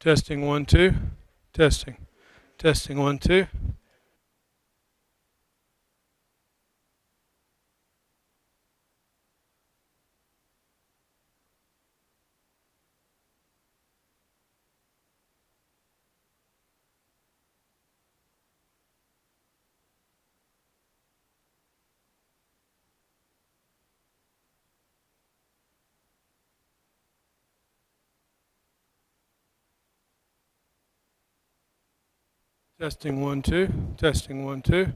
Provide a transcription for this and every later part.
Testing 1 2. Testing. Testing 1 2. Testing 1 2. Testing 1 2.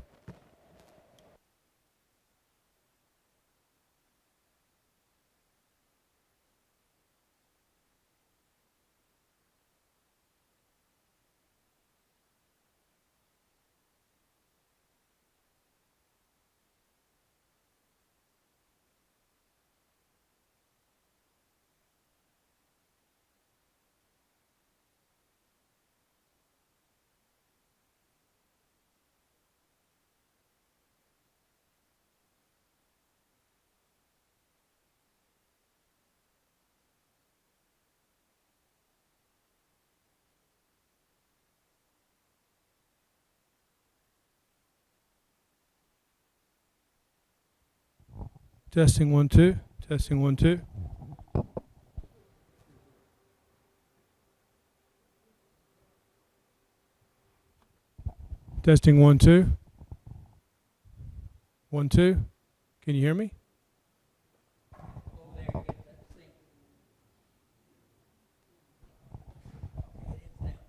Testing 1 2. Testing 1 2. Testing 1 2. 1 2. Can you hear me?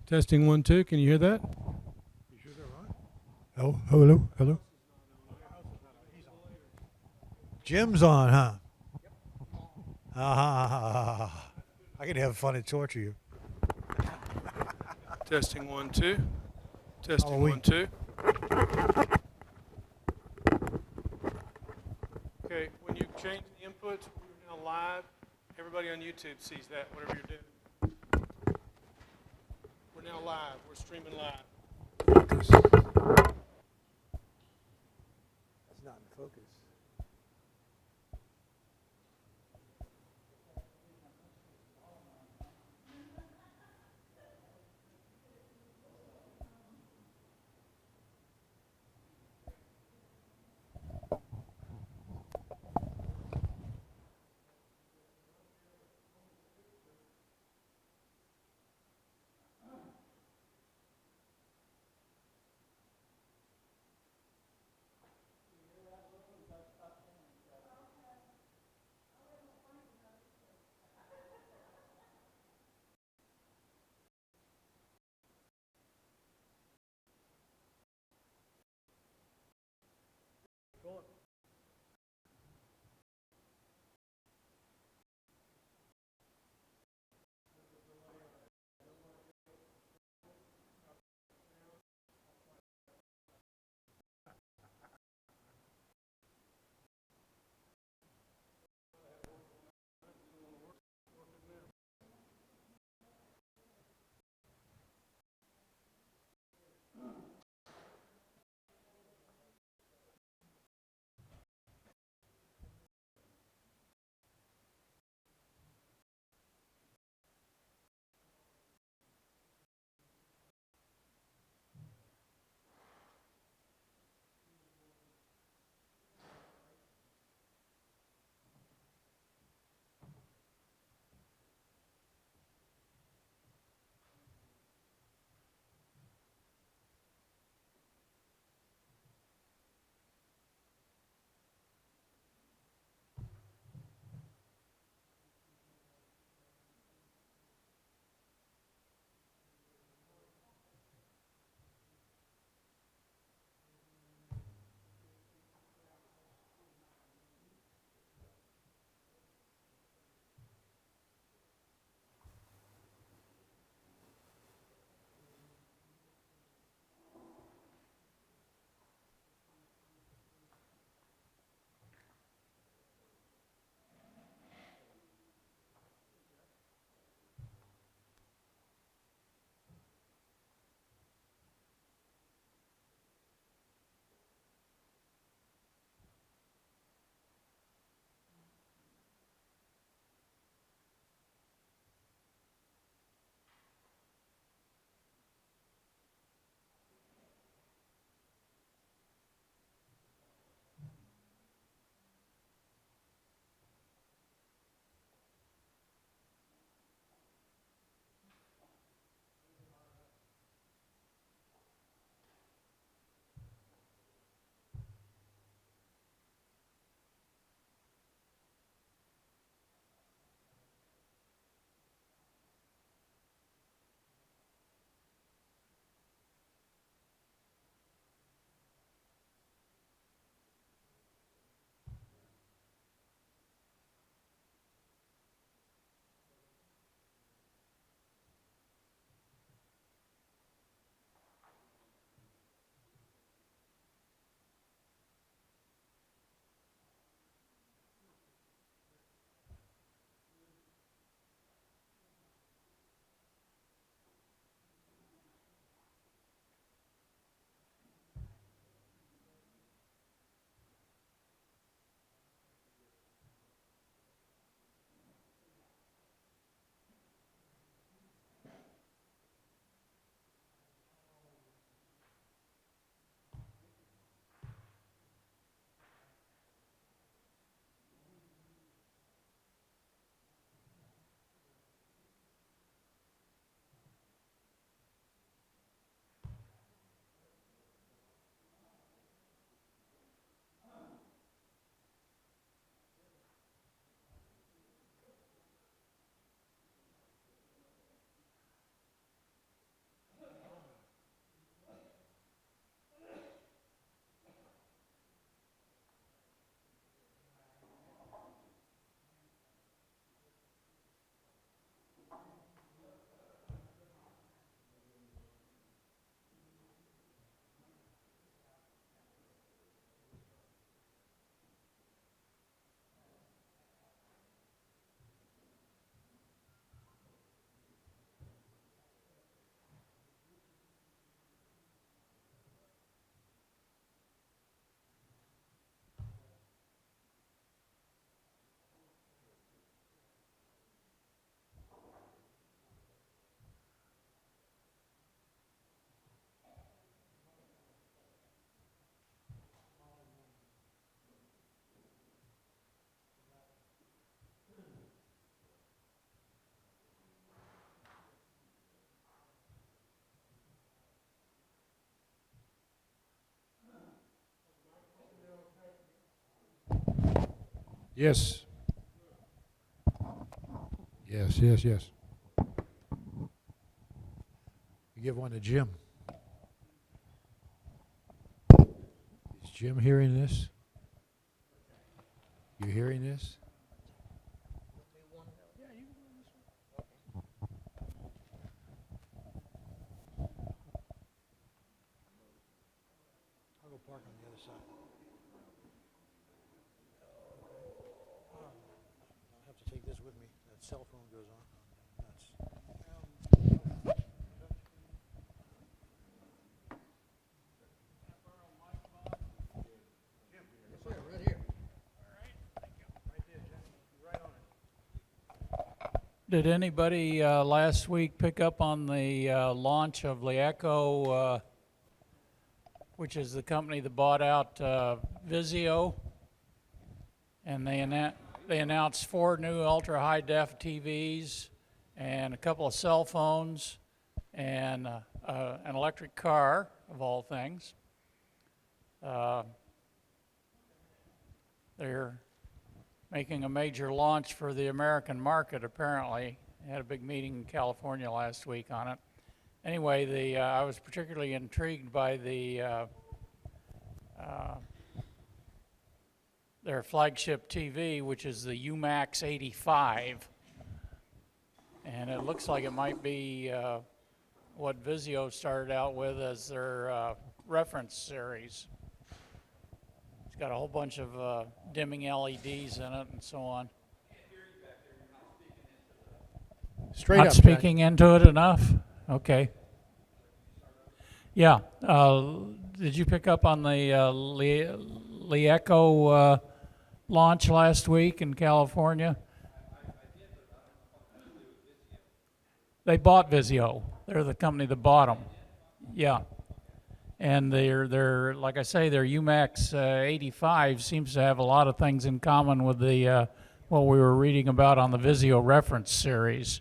Testing 1 2. Can you hear that? You sure they're on? Oh, hello, hello. Jim's on, huh? Ah, I can have fun and torture you. Testing 1 2. Testing Halloween. 1 2. Okay, when you change the inputs, we're now live. Everybody on YouTube sees that, whatever you're doing. We're now live. We're streaming live. Focus. That's not in focus. Yes. Yes, yes, yes. You give one to Jim. Is Jim hearing this? You hearing this? I'll go park on the other side. I'll have to take this with me. That cell phone goes on. Nuts. Did anybody last week pick up on the launch of Liaco, which is the company that bought out Vizio? And they announced 4 new ultra-high-def TVs and a couple of cell phones and an electric car, of all things. They're making a major launch for the American market, apparently. They had a big meeting in California last week on it. Anyway, I was particularly intrigued by their flagship TV, which is the UMAX 85. And it looks like it might be what Vizio started out with as their reference series. It's got a whole bunch of dimming LEDs in it and so on. Straight Not up, speaking into it enough? Okay. Yeah. Did you pick up on the Liaco launch last week in California? They bought Vizio. They're the company that bought them. Yeah. And they're like I say, their UMAX 85 seems to have a lot of things in common with the what we were reading about on the Vizio reference series.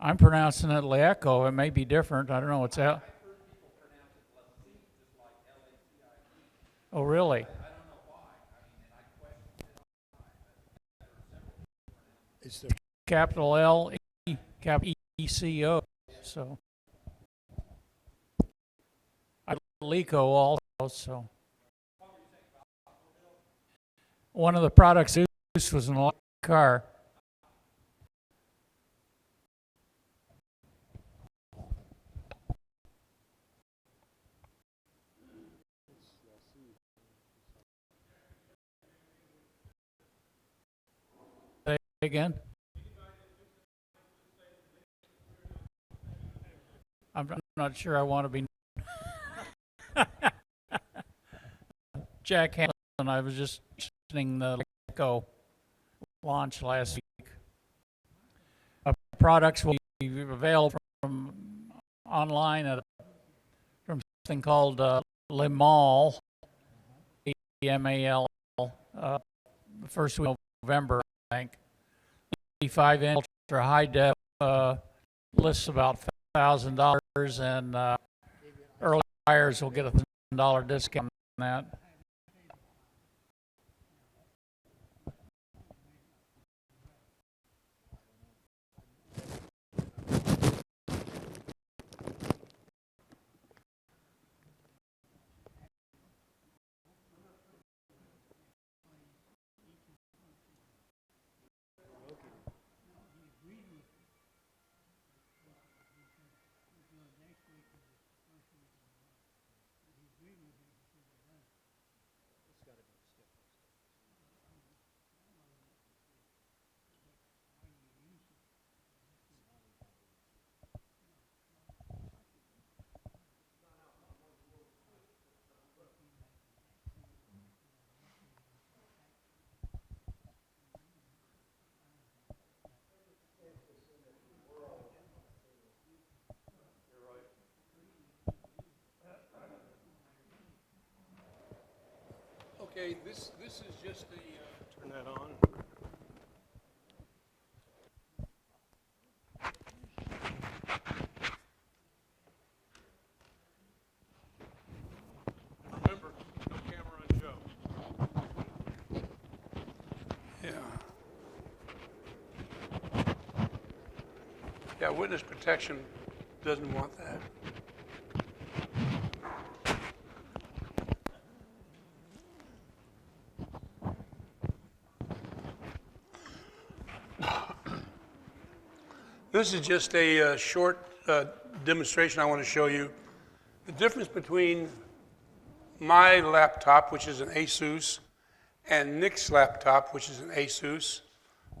I'm pronouncing it Liaco. It may be different. I don't know. It's out. Oh, really? It's the Capital L, E, capital ECO. So I Lico also. So one of the products used was an electric car. Say again. I'm not sure I want to be. Jack Hansen, I was just mentioning the Lico launch last week. Products will be available from online from something called Limal, EMAL, the first week of November, I think. 55-inch ultra high def lists about $1,000, and early buyers will get a $1,000 discount on that. Okay, this is just a, turn that on. Yeah, witness protection doesn't want that. This is just a short demonstration I want to show you. The difference between my laptop, which is an Asus, and Nick's laptop, which is an Asus.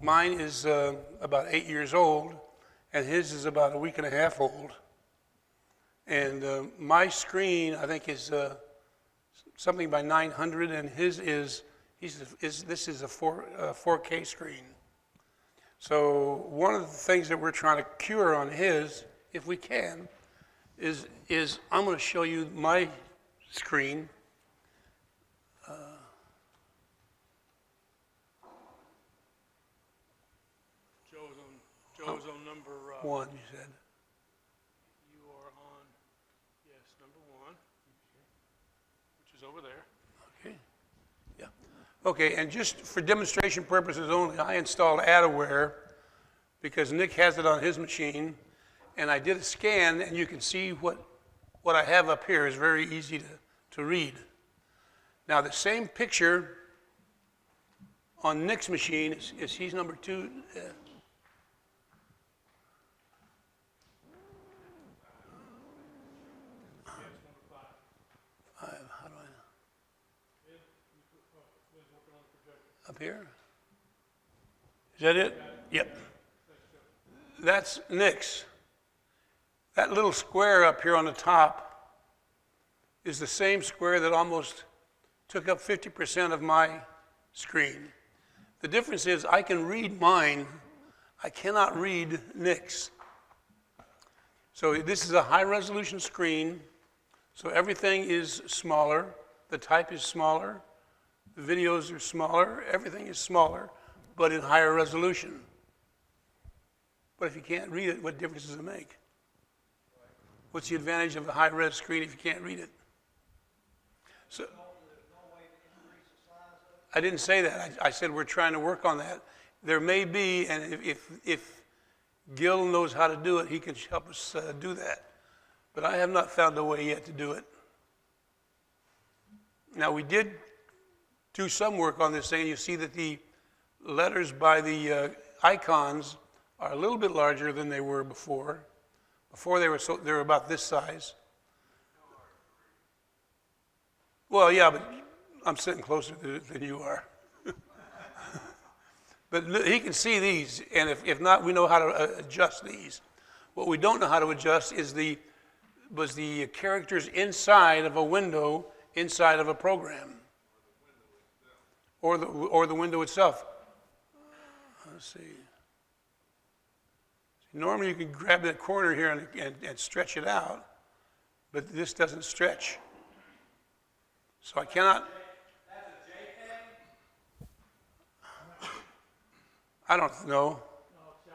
Mine is about 8 years old, and his is about a week and a half old. And my screen, I think, is something by 900, and his this is a 4K screen. So one of the things that we're trying to cure on his, if we can, is I'm going to show you my screen. Joe's on number 1, you said. You are on, yes, number 1, which is over there. Okay. Yeah. Okay, and just for demonstration purposes only, I installed Adaware because Nick has it on his machine, and I did a scan, and you can see what I have up here is very easy to read. Now, the same picture on Nick's machine is he's number 2. Up here? Is that it? Yep. That's Nick's. That little square up here on the top is the same square that almost took up 50% of my screen. The difference is I can read mine. I cannot read Nick's. So this is a high resolution screen. So everything is smaller. The type is smaller. The videos are smaller, everything is smaller, but in higher resolution. But if you can't read it, what difference does it make? What's the advantage of a high-res screen if you can't read it? So, I didn't say that. I said we're trying to work on that. There may be, and if Gil knows how to do it, he can help us do that. But I have not found a way yet to do it. Now, we did do some work on this thing. You see that the letters by the icons are a little bit larger than they were before. Before they were about this size. Well, yeah, but I'm sitting closer than you are. But he can see these, and if not, we know how to adjust these. What we don't know how to adjust is the characters inside of a window inside of a program. Or the window itself. Let's see. Normally you can grab that corner here and stretch it out, but this doesn't stretch. So I cannot. That's a JPEG? I don't know. It's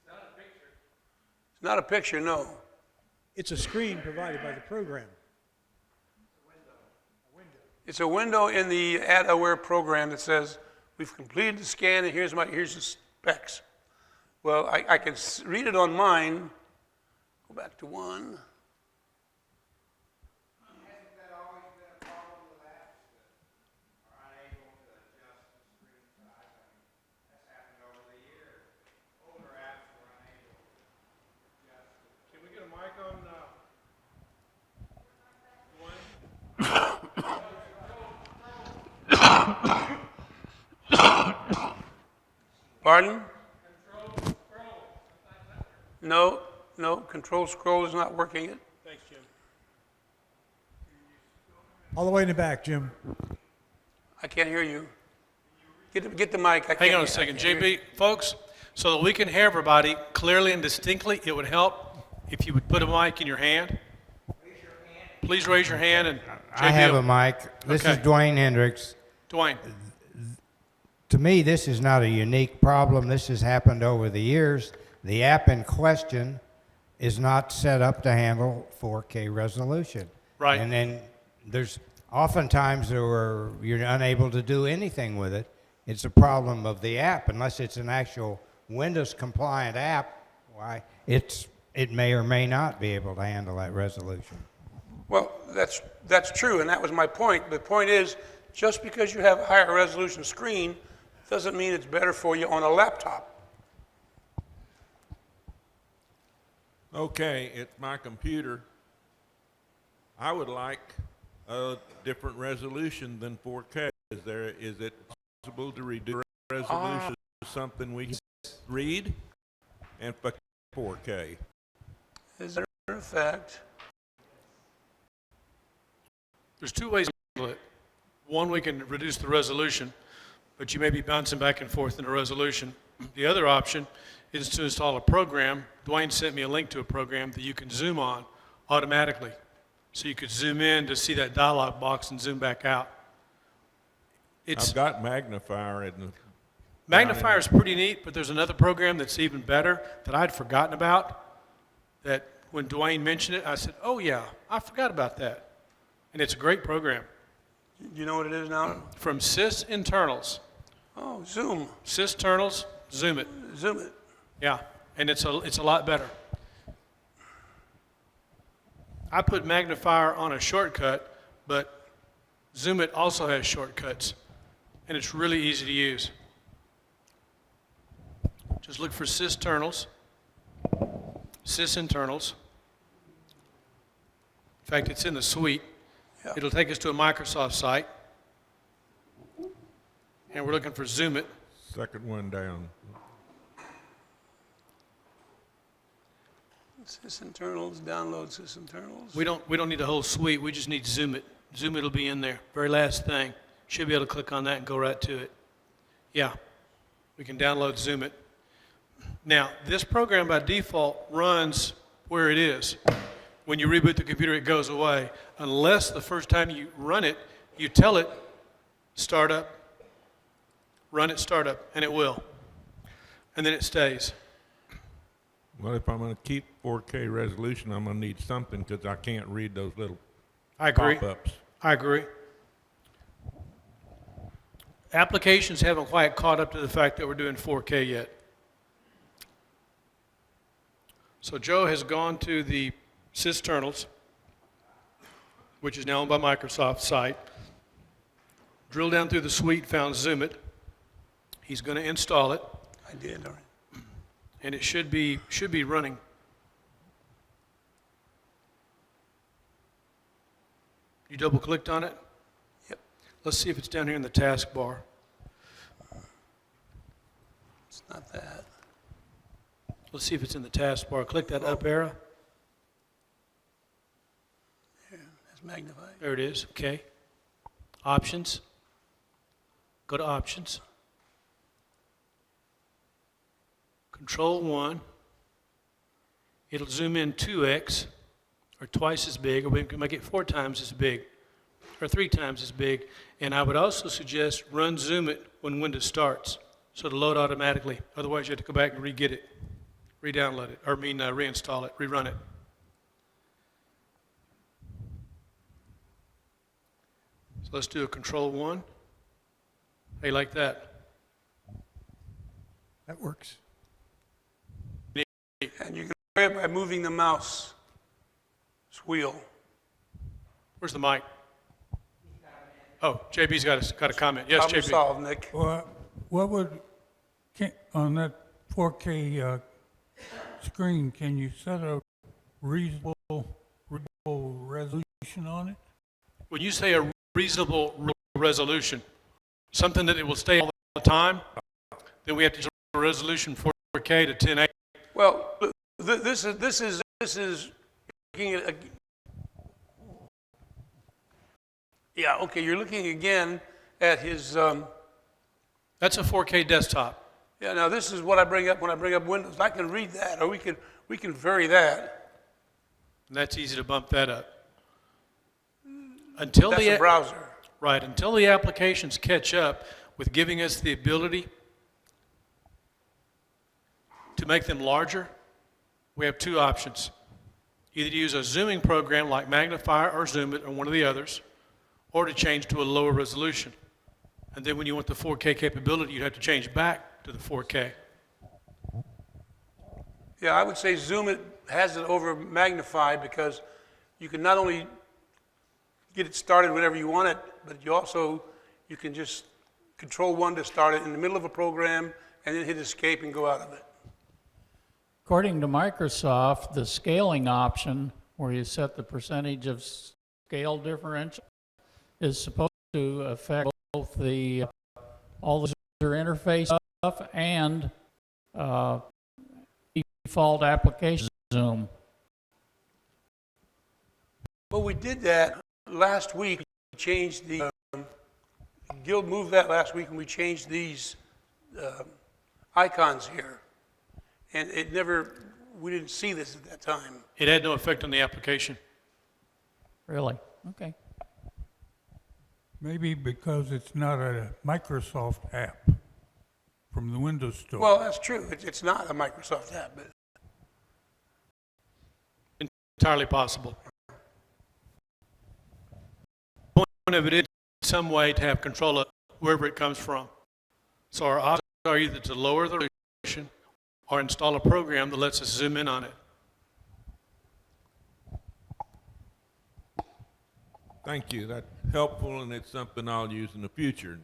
not a picture. It's not a picture, no. It's a screen provided by the program. It's a window in the Adaware program that says, we've completed the scan and here's the specs. Well, I can read it on mine. Go back to 1. Hasn't that always been a problem with apps that are unable to adjust the screen size? I mean, that's happened over the years. Older apps were unable to adjust it. Can we get a mic on Pardon? No, control scroll is not working it. Thanks, Jim. All the way in the back, Jim. I can't hear you. Get the mic. Hang on a second, JB, folks, so that we can hear everybody clearly and distinctly, it would help if you would put a mic in your hand. Please raise your hand and JB. I have a mic. This is Dwayne Hendricks. Dwayne. To me, this is not a unique problem. This has happened over the years. The app in question is not set up to handle 4K resolution. Right. And then there's oftentimes you're unable to do anything with it. It's a problem of the app unless it's an actual Windows compliant app, why, it may or may not be able to handle that resolution. Well, that's true, and that was my point. The point is, just because you have a higher resolution screen doesn't mean it's better for you on a laptop. Okay, it's my computer. I would like a different resolution than 4K. Is it possible to reduce resolution to something we can read and 4K? As a matter of fact, There's two ways to handle it. One, we can reduce the resolution, but you may be bouncing back and forth in the resolution. The other option is to install a program. Dwayne sent me a link to a program that you can zoom on automatically. So you could zoom in to see that dialog box and zoom back out. I've got magnifier in the Magnifier is pretty neat, but there's another program that's even better that I'd forgotten about, that when Dwayne mentioned it, I said, oh yeah, I forgot about that. And it's a great program. do you know what it is now? From Sys Internals. Oh, Zoom. Sys Internals, zoom it. Zoom it. Yeah, and it's a lot better. I put magnifier on a shortcut, but zoom it also has shortcuts, and it's really easy to use. Just look for Sys Internals. Sys Internals. In fact, it's in the suite. Yeah. It'll take us to a Microsoft site, and we're looking for Zoom It. second one down. Sysinternals, download Sysinternals. We don't need the whole suite. We just need Zoom It. Zoom It will be in there. Very last thing. Should be able to click on that and go right to it. Yeah, we can download Zoom It. Now, this program by default runs where it is. When you reboot the computer, it goes away, unless the first time you run it, you tell it, start up, run it, start up, and it will. And then it stays. Well, if I'm going to keep 4K resolution, I'm going to need something because I can't read those little I agree. pop-ups. I agree. Applications haven't quite caught up to the fact that we're doing 4K yet. So Joe has gone to the Sysinternals, which is now owned by Microsoft site, drilled down through the suite, found Zoom It. He's going to install it, I did, all right. and it should be running. You double clicked on it? Yep. Let's see if it's down here in the taskbar. It's not that. Let's see if it's in the taskbar. Click that up arrow. It's magnified. There it is. Okay. Options. Go to Options. Control 1. It'll zoom in 2x, or twice as big, or we can make it 4 times as big, or 3 times as big. And I would also suggest run Zoom It when Windows starts, so it'll load automatically. Otherwise, you have to go back and re-get it, re-download it, or reinstall it, rerun it. So let's do a Control 1. How you like that? That works. And you can do it by moving the mouse wheel. Where's the mic? Oh, JB's got a comment. Yes, Problem JB. solved, Nick. Well, what would, on that 4K screen, can you set a reasonable resolution on it? When you say a reasonable resolution, something that it will stay all the time, then we have to change the resolution 4K to 1080. Well, this is looking at, yeah, okay, you're looking again at his, That's a 4K desktop. yeah, now this is what I bring up when I bring up Windows. I can read that, or we can vary that. And that's easy to bump that up. Until That's a browser. Right, until the applications catch up with giving us the ability to make them larger, we have 2 options. Either to use a zooming program like Magnifier or Zoom It or one of the others, or to change to a lower resolution. And then when you want the 4K capability, you'd have to change back to the 4K. Yeah, I would say Zoom it has it over magnified because you can not only get it started whenever you want it, but you can just control one to start it in the middle of a program and then hit escape and go out of it. According to Microsoft, the scaling option, where you set the percentage of scale differential, is supposed to affect both all the user interface stuff and default application Zoom. Well, we did that last week. We changed the Guild moved that last week, and we changed these icons here, and we didn't see this at that time. It had no effect on the application. Really? Okay. Maybe because it's not a Microsoft app from the Windows Store. Well, that's true. It's not a Microsoft app, but Entirely possible. The point of it is in some way to have control of wherever it comes from. So our options are either to lower the resolution or install a program that lets us zoom in on it. Thank you. That's helpful, and it's something I'll use in the future.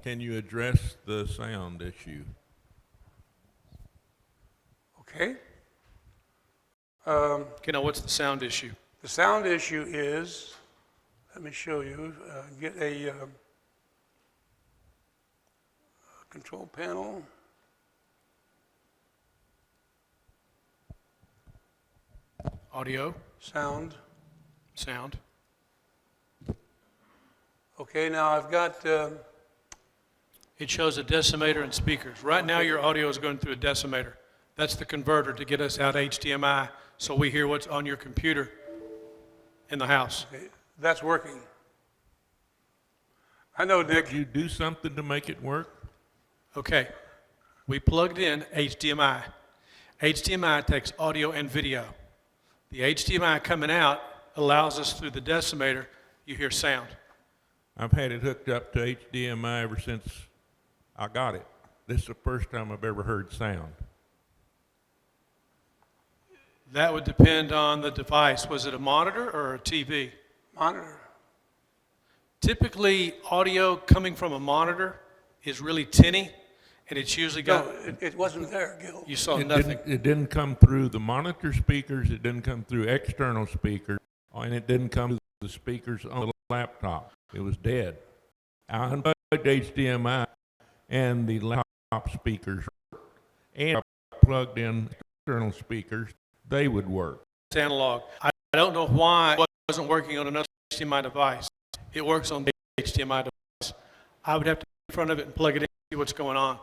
Can you address the sound issue? okay. Okay, now what's the sound issue? The sound issue is, let me show you, get a control panel. Audio, Sound. sound. Okay, now I've got, It shows a decimator and speakers. Right now your audio is going through a decimator. That's the converter to get us out HDMI so we hear what's on your computer in the house. okay, that's working. I know, Dick. Did you do something to make it work? Okay, we plugged in HDMI. HDMI takes audio and video. The HDMI coming out allows us through the decimator, you hear sound. I've had it hooked up to HDMI ever since I got it. This is the first time I've ever heard sound. That would depend on the device. Was it a monitor or a TV? Monitor. Typically, audio coming from a monitor is really tinny, and it's usually got, No, it wasn't there, Gil. you saw It nothing. didn't come through the monitor speakers, it didn't come through external speakers, and it didn't come through the speakers on the laptop. It was dead. I unplugged HDMI and the laptop speakers, and I plugged in external speakers. They would work. It's analog. I don't know why it wasn't working on another HDMI device. It works on the HDMI device. I would have to get in front of it and plug it in and see what's going on.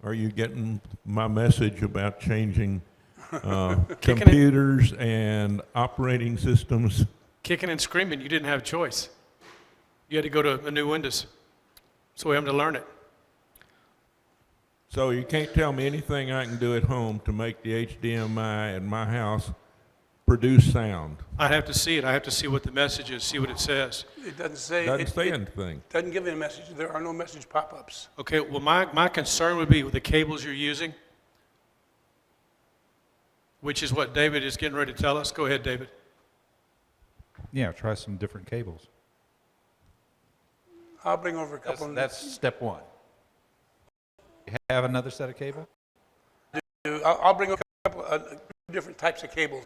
Are you getting my message about changing Kicking it. computers and operating systems? Kicking and screaming, you didn't have a choice. You had to go to a new Windows. So we have to learn it. So you can't tell me anything I can do at home to make the HDMI in my house produce sound. I have to see it. I have to see what the message is, see what it says. It doesn't say. Doesn't say it anything. doesn't give you a message. There are no message pop-ups. Okay, well, my concern would be with the cables you're using, which is what David is getting ready to tell us. Go ahead, David. Yeah, try some different cables. I'll bring over a couple. That's step one. You have another set of cable? I'll bring a couple different types of cables.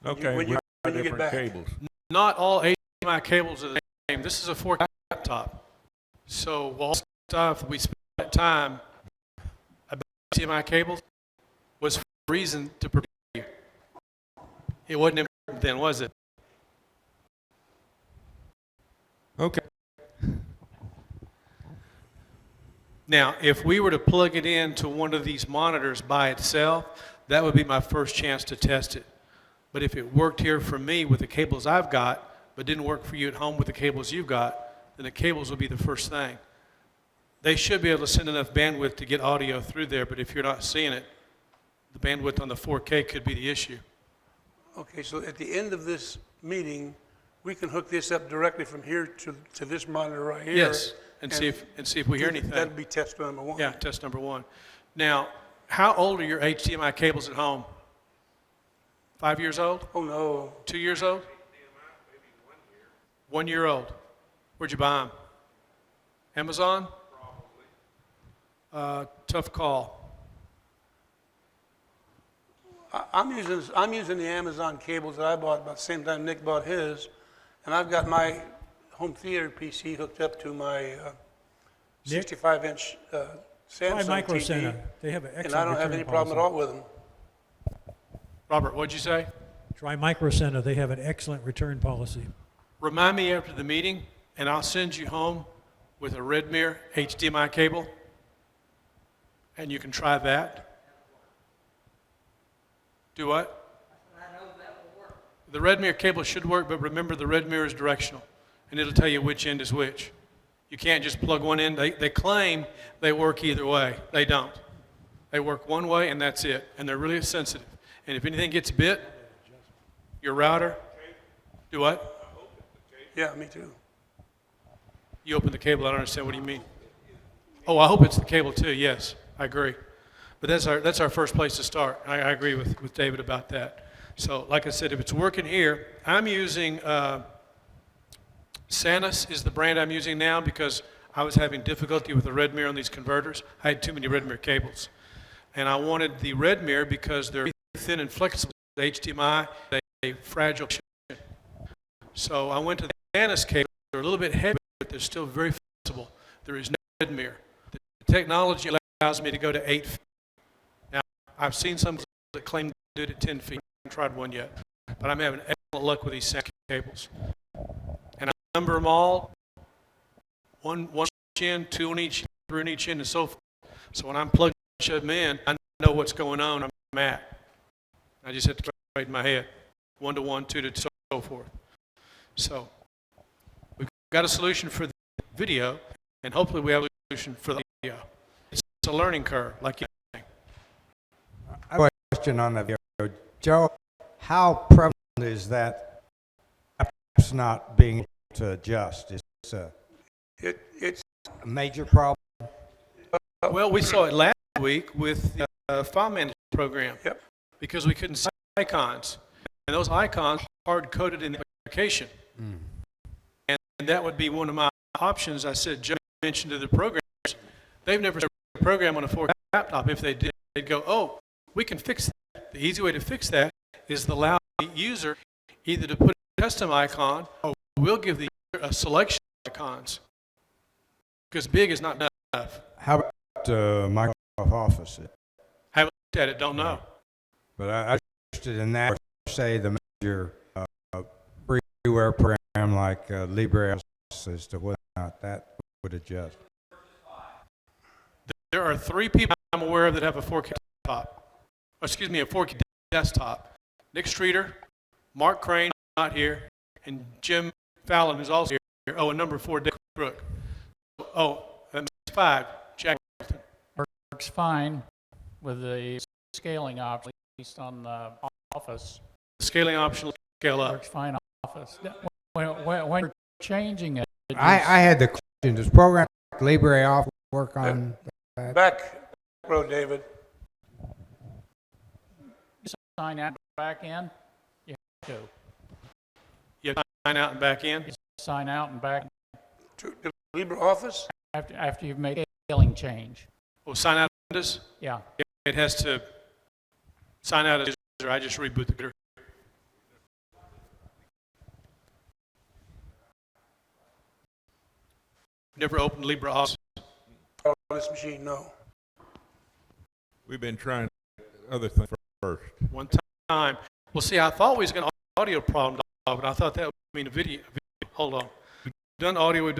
Okay, when you get different back. cables. Not all HDMI cables are the same. This is a 4K laptop. So all the stuff we spent that time about HDMI cables was for a reason to prepare you. It wasn't important then, was it? Okay. Now, if we were to plug it into one of these monitors by itself, that would be my first chance to test it. But if it worked here for me with the cables I've got, but didn't work for you at home with the cables you've got, then the cables will be the first thing. They should be able to send enough bandwidth to get audio through there, but if you're not seeing it, the bandwidth on the 4K could be the issue. Okay, so at the end of this meeting, we can hook this up directly from here to this monitor right here. Yes, and see if we hear anything. That'd be test number one. Yeah, test number one. Now, how old are your HDMI cables at home? 5 years old? Oh, no. 2 years old? 1 year old. Where'd you buy them? Amazon? Probably. Tough call. I'm using the Amazon cables that I bought about the same time Nick bought his, and I've got my home theater PC hooked up to my 65-inch Try Samsung Micro TV, Center. They have an excellent and I don't have return any problem at policy. all with them. Robert, what'd you say? Try Micro Center. They have an excellent return policy. Remind me after the meeting, and I'll send you home with a Redmere HDMI cable, and you can try that. Do what? I know that will work. The Redmere cable should work, but remember the Redmere is directional, and it'll tell you which end is which. You can't just plug one in. They claim they work either way. They don't. They work one way, and that's it. And they're really sensitive. And if anything gets bit, your router, do what? Yeah, me too. You open the cable. I don't understand. What do you mean? Oh, I hope it's the cable too. Yes, I agree. But that's our first place to start. I agree with David about that. So, like I said, if it's working here, I'm using Sanus is the brand I'm using now because I was having difficulty with the Redmere on these converters. I had too many Redmere cables, and I wanted the Redmere because they're thin and flexible. The HDMI, they fragile. So I went to the Sanus cable. They're a little bit heavy, but they're still very flexible. There is no Redmere. The technology allows me to go to 8 feet. Now, I've seen some that claim to do it at 10 feet. I haven't tried one yet, but I'm having excellent luck with these Sanus cables. And I number them all, one each end, 2 on each, 3 on each end, and so forth. So when I'm plugging them in, I know what's going on. I'm at. I just have to calculate in my head, 1 to 1, 2 to so forth. So we've got a solution for the video, and hopefully we have a solution for the audio. It's a learning curve, like you think. I have a question on the video. Joe, how prevalent is that apps not being able to adjust? Is this It's a major problem? Well, we saw it last week with the file management program. Yep. Because we couldn't see icons. And those icons are hard-coded in the application. And that would be one of my options. I said, Joe mentioned to the programmers, they've never seen a program on a 4K laptop. If they did, they'd go, oh, we can fix that. The easy way to fix that is to allow the user either to put a custom icon or we'll give the user a selection of icons. Because big is not enough. How about Microsoft Office? Haven't looked at it, don't know. But I'm interested in that, or say the major freeware program like LibreOffice as to whether or not that would adjust. There are 3 people I'm aware of that have a 4K laptop. A 4K desktop. Nick Streeter, Mark Crane, not here, and Jim Fallon, who's also here. Oh, and number 4, Dick Brook. Oh, that's 5, Jack. Works fine with the scaling option, at least on the Office. Scaling option will scale up. Works fine on Office. When you're changing it, I had the question, does program like LibreOffice work on that? back row, David. sign out and back in, you have to. You have to sign out and back in. Sign out and back To LibreOffice? after you've made a scaling change. Oh, sign out Windows? Yeah. It has to sign out as a user. I just reboot the computer. Never opened LibreOffice. On this machine, no. We've been trying other things first. One time. Well, see, I thought we was going to audio problem, but I thought that would mean a video. Hold on. We've done audio.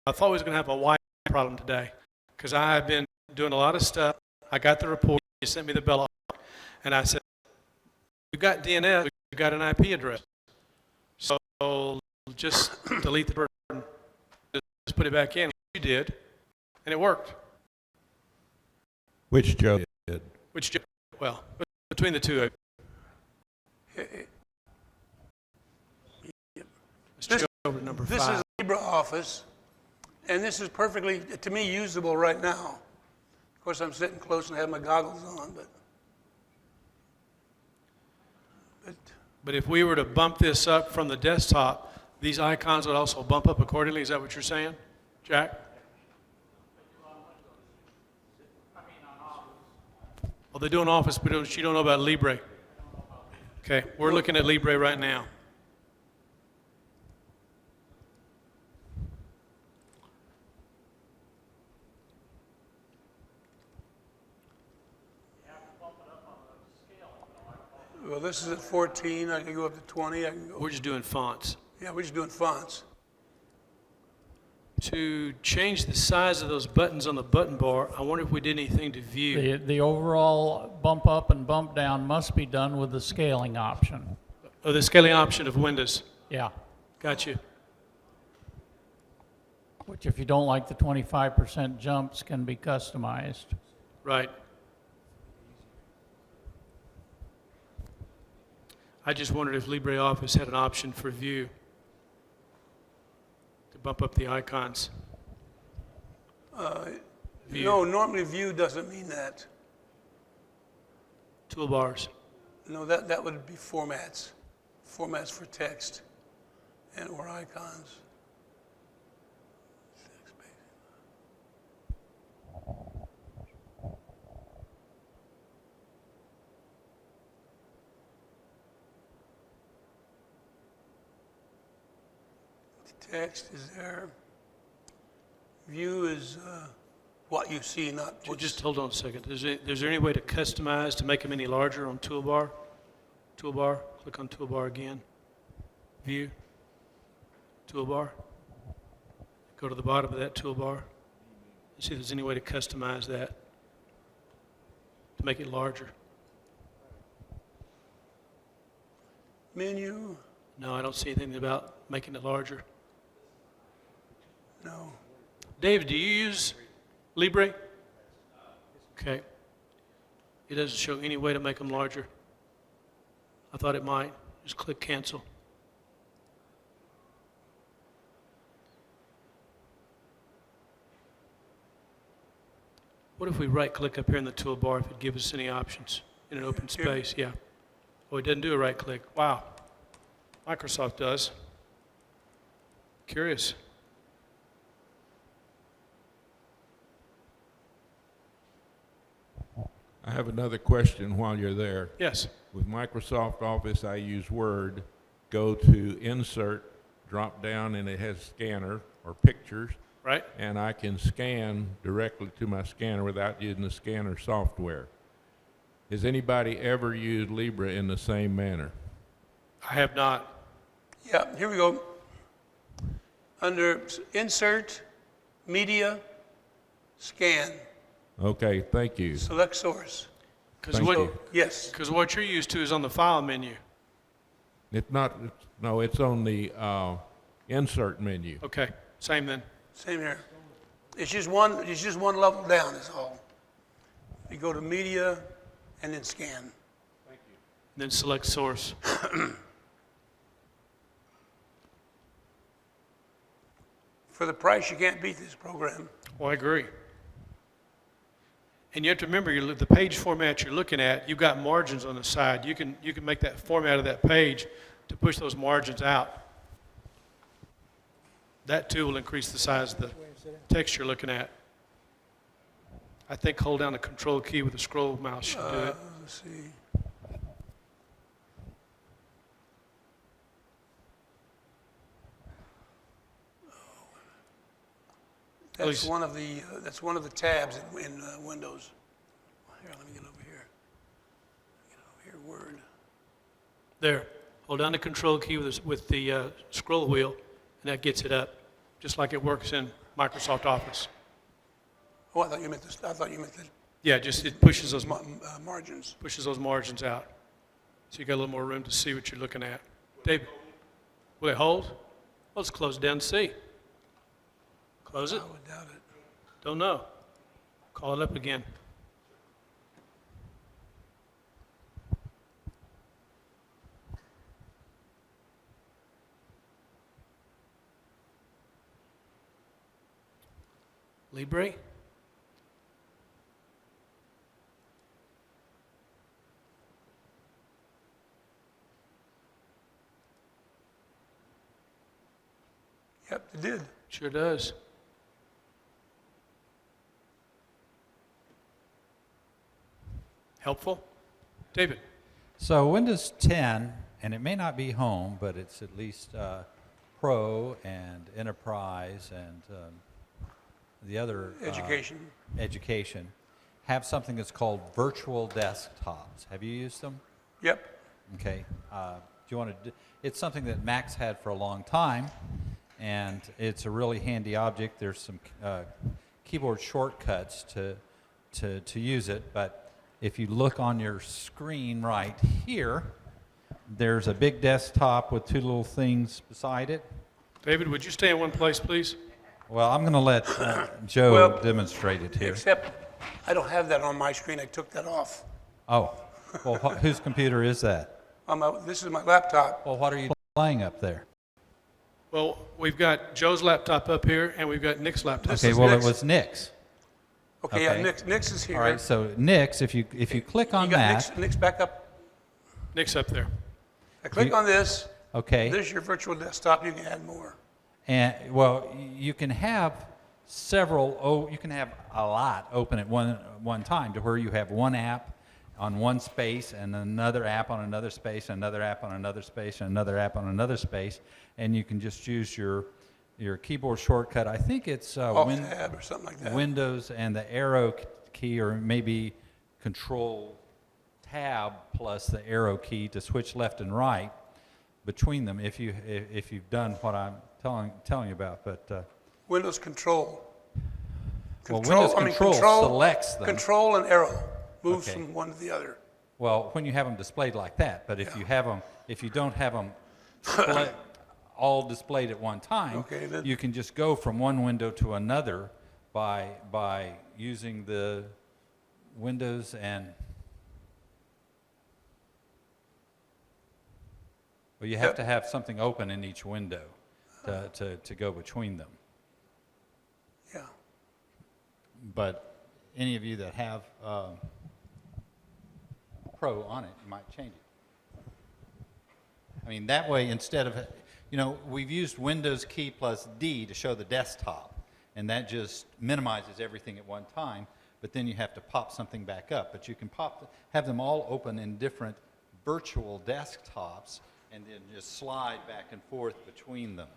I thought we was going to have a Wi-Fi problem today because I have been doing a lot of stuff. I got the report. You sent me the bill, and I said, "We've got DNS. We've got an IP address. So just delete the burden. Just put it back in." You did, and it worked. Which Joe did. Which, well, between the two. Let's go over to number 5. This is LibreOffice, And this is perfectly, to me, usable right now. Of course, I'm sitting close and have my goggles on, but But if we were to bump this up from the desktop, these icons would also bump up accordingly. Is that what you're saying, Jack? Well, they do in Office, but you don't know about Libre. Okay, we're looking at Libre right now. well, this is at 14. I can go up to 20. I can go. We're just doing fonts. Yeah, we're just doing fonts. To change the size of those buttons on the button bar, I wonder if we did anything to view. The overall bump up and bump down must be done with the scaling option. Oh, the scaling option of Windows. Yeah, Got you. which if you don't like the 25% jumps can be customized. Right. I just wondered if LibreOffice had an option for view to bump up the icons. View. No, normally view doesn't mean that. Toolbars. No, that would be formats. Formats for text and or icons. Text is there. View is what you see, not Well, what's... just hold on a second. Is there any way to customize to make them any larger on Toolbar? Toolbar, click on Toolbar again. View, Toolbar. Go to the bottom of that toolbar. See if there's any way to customize that to make it larger. Menu? No, I don't see anything about making it larger. No. Dave, do you use Libre? Okay. It doesn't show any way to make them larger. I thought it might. Just click cancel. What if we right click up here in the toolbar if it gives us any options in an open space? Yeah. Oh, it doesn't do a right click. Wow. Microsoft does. Curious. I have another question while you're there. Yes. With Microsoft Office, I use Word. Go to Insert, drop down, and it has Scanner or Pictures, Right? and I can scan directly to my scanner without using the scanner software. Has anybody ever used Libre in the same manner? I have not. Yeah, here we go. Under Insert, Media, Scan, Okay, thank you. select source. Because Thank you. Yes. what you're used to is on the file menu. It's not, no, it's on the Insert menu. Okay. Same then. Same here. It's just one level down is all. You go to Media and then Scan. Then select source. For the price, you can't beat this program. Well, I agree. And you have to remember, the page format you're looking at, you've got margins on the side. You can make that format of that page to push those margins out. That too will increase the size of the text you're looking at. I think hold down the control key with the scroll mouse should do it. Let's see. That's least- one of the tabs in Windows. Here, let me get over here. Get over here, Word. There. Hold down the control key with the scroll wheel, and that gets it up, just like it works in Microsoft Office. Oh, I thought you meant this. I thought you meant the Yeah, just it pushes those margins. margins out, so you got a little more room to see what you're looking at. Dave, will it hold? Well, let's close it down and see. Close it. I would doubt it. Don't know. Call it up again. Libre? Yep, it did. Sure does. Helpful? David? So Windows 10, and it may not be home, but it's at least Pro and Enterprise and the other education have something that's called virtual desktops. Have you used them? Yep. Okay. Do you want to? It's something that Mac's had for a long time, and it's a really handy object. There's some keyboard shortcuts to use it, but if you look on your screen right here, there's a big desktop with two little things beside it. David, would you stay in one place, please? Well, I'm going to let Joe Well, demonstrate it here. Except I don't have that on my screen. I took that off. Oh, well, whose computer is that? This is my laptop. Well, what are you playing up there? Well, we've got Joe's laptop up here, and we've got Nick's laptop. This Okay, is well, Nick's. it was Nick's. Okay, Okay. yeah, Nick's is here. All right, so Nick's, if you click on You got that, Nick's back up. Nick's up there. I click on this. okay, There's your virtual desktop. You can add more. and well, you can have several. Oh, you can have a lot open at one time, to where you have one app on one space and another app on another space, another app on another space, and another app on another space, and you can just use your keyboard shortcut. I think it's Alt-tab or something like that. Windows and the arrow key, or maybe Control Tab plus the arrow key to switch left and right between them. If you've done what I'm telling you about, but Windows Control. well, Windows Control selects them. Control and arrow moves Okay. from one to the other. Well, when you have them displayed like that, but if you don't have them all displayed at one time, Okay, then- you can just go from one window to another by using the Windows and well, you have Yep. to have something open in each window to go between them. Yeah. But any of you that have Pro on it, you might change it. I mean, that way, instead of, we've used Windows key plus D to show the desktop, and that just minimizes everything at one time, but then you have to pop something back up. But you can have them all open in different virtual desktops, and then just slide back and forth between them.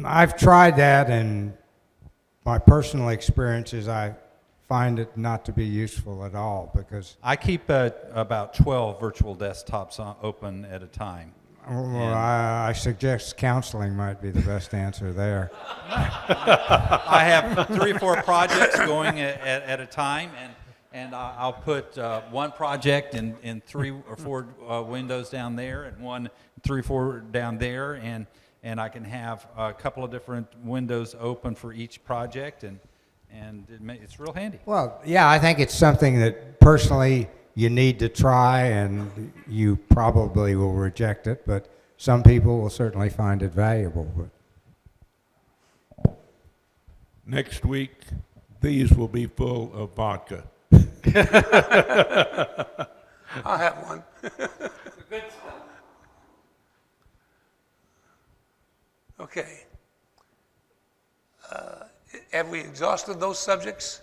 I've tried that, and my personal experience is I find it not to be useful at all because I keep about 12 virtual desktops open at a time. I suggest counseling might be the best answer there. I have 3 or 4 projects going at a time, and I'll put one project in 3 or 4 windows down there, and one 3 or 4 down there, and I can have a couple of different windows open for each project, and it's real handy. Well, yeah, I think it's something that personally you need to try, and you probably will reject it, but some people will certainly find it valuable. But Next week, these will be full of vodka. I'll have one. Okay. Have we exhausted those subjects?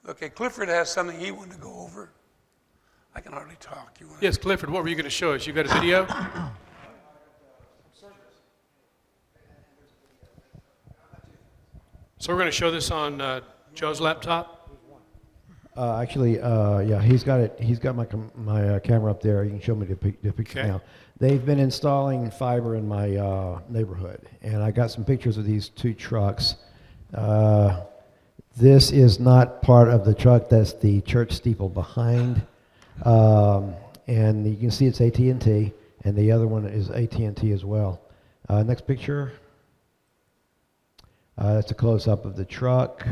Okay, Clifford has something he wanted to go over. I can hardly talk. You want Yes, Clifford, what were you going to show us? You got a video? So we're going to show this on Joe's laptop? Yeah, he's got it. He's got my camera up there. You can show me the picture Okay. now. They've been installing fiber in my neighborhood, and I got some pictures of these 2 trucks. This is not part of the truck. That's the church steeple behind, and you can see it's AT&T, and the other one is AT&T as well. Next picture. That's a close-up of the truck,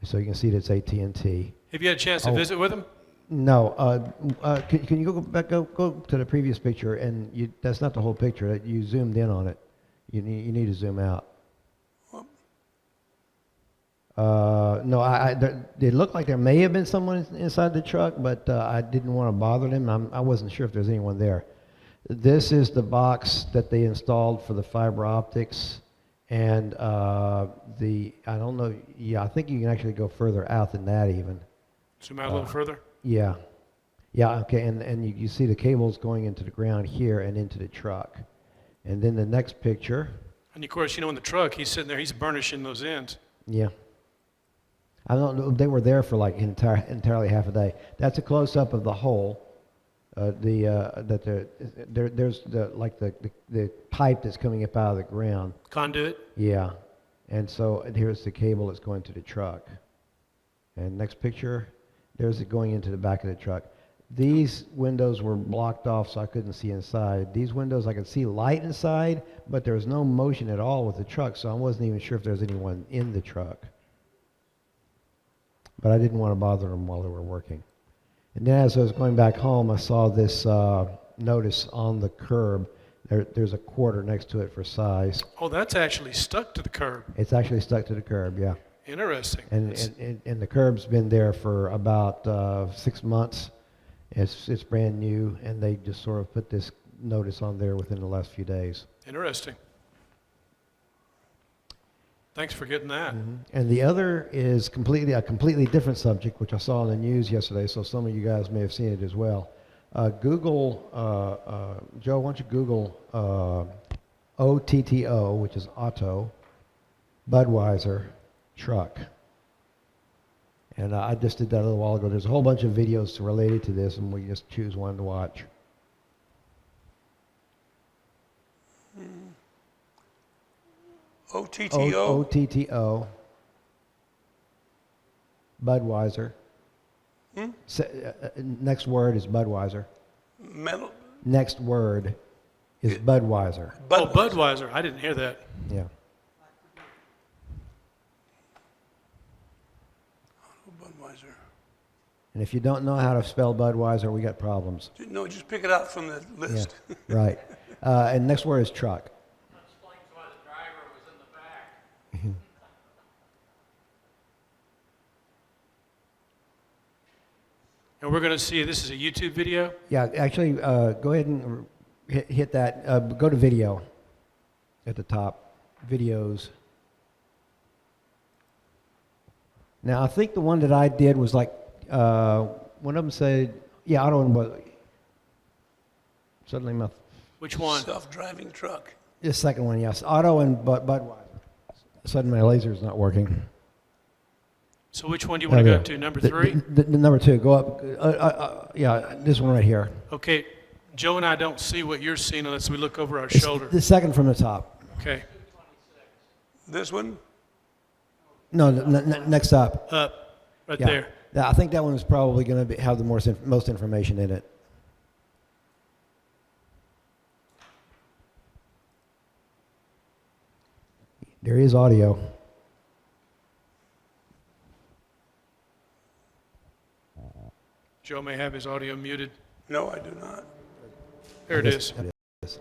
so you can see that it's AT&T. Have you had a chance to visit with him? No, can you go to the previous picture, and that's not the whole picture. You zoomed in on it. You need to zoom out. Whoop. No, it looked like there may have been someone inside the truck, but I didn't want to bother them. I wasn't sure if there's anyone there. This is the box that they installed for the fiber optics, and I don't know, yeah, I think you can actually go further out than that even. Zoom out a little further. Yeah. Yeah, okay, and you see the cables going into the ground here and into the truck. And then the next picture, And of course, you know, in the truck, he's sitting there, he's burnishing those ends. yeah. I don't know, they were there for like entirely half a day. That's a close-up of the hole. There's the pipe that's coming up out of the ground. Conduit. Yeah. And so here's the cable that's going to the truck. And next picture, there's it going into the back of the truck. These windows were blocked off so I couldn't see inside. These windows I could see light inside, but there was no motion at all with the truck, so I wasn't even sure if there was anyone in the truck. But I didn't want to bother them while they were working. And then as I was going back home, I saw this notice on the curb. There's a quarter next to it for size. Oh, that's actually stuck to the curb. It's actually stuck to the curb, yeah. Interesting. And the curb's been there for about 6 months. It's brand new, and they just sort of put this notice on there within the last few days. Interesting. Thanks for getting that. And the other is a completely different subject, which I saw on the news yesterday, so some of you guys may have seen it as well. Google, Joe, why don't you Google OTTO, which is Auto, Budweiser, truck. And I just did that a little while ago. There's a whole bunch of videos related to this, and we just choose one to watch. OTTO? OTTO. Budweiser. Next word is Budweiser. Metal? Next word is Budweiser. Oh, Budweiser. I didn't hear that. Yeah. Budweiser. And if you don't know how to spell Budweiser, we got problems. No, just pick it out from the Yeah, list. right. And next word is truck. That explains why the driver was in the back. And we're going to see, this is a YouTube video. Yeah, actually, go ahead and hit that. Go to video at the top. Videos. Now, I think the one that I did was like, one of them said, yeah, Auto and Bud. Suddenly my... Which one? Self-driving truck. The second one, yes. Auto and Budweiser. Suddenly my laser's not working. So which one do you want to go there. to? Number The- 3? The number 2, go up. Yeah, this one right here. Okay. Joe and I don't see what you're seeing unless we look over our shoulder. The second from the top. Okay. This one? No, next up. Up. Right Yeah. there. Yeah, I think that one is probably going to have the most information in it. There is audio. Joe may have his audio muted. No, I do not. There it is. It is.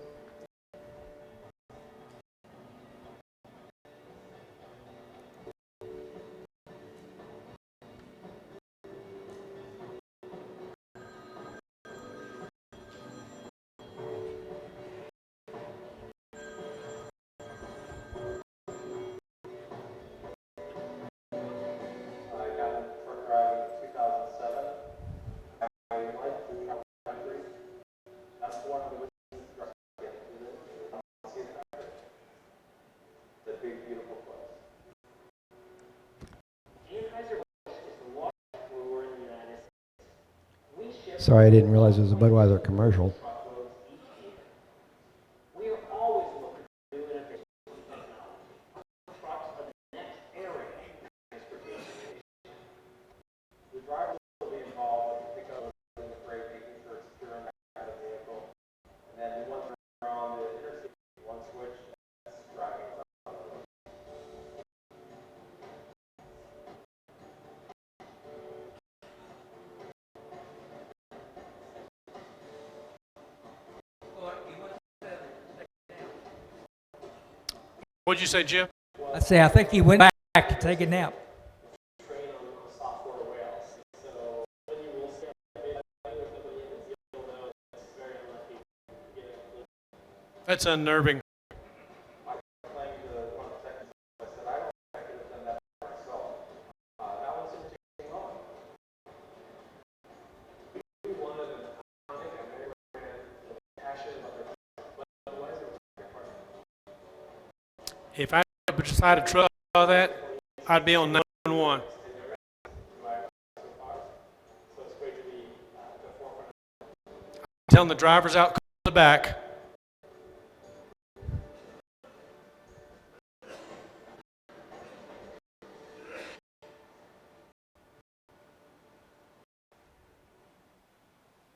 Sorry, I didn't realize it was a Budweiser commercial. What'd you say, Jim? I say, I think he went back to take a nap. That's unnerving. If I beside a truck all that, I'd be on 911. Telling the drivers out the back.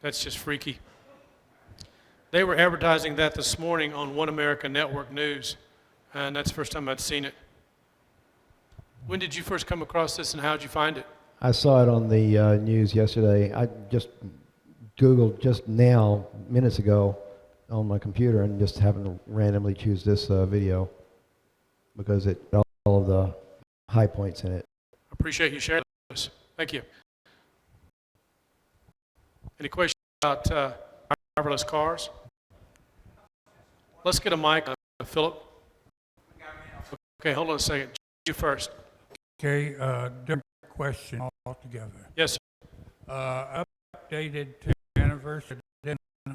That's just freaky. They were advertising that this morning on One America Network News, and that's the first time I'd seen it. When did you first come across this, and how did you find it? I saw it on the news yesterday. I just Googled just now, minutes ago, on my computer, and just happened to randomly choose this video because it all of the high points in it. I appreciate you sharing this. Thank you. Any questions about driverless cars? Let's get a mic, Philip. Okay, hold on a second. You first. Okay, different question altogether. Yes, sir. Updated to anniversary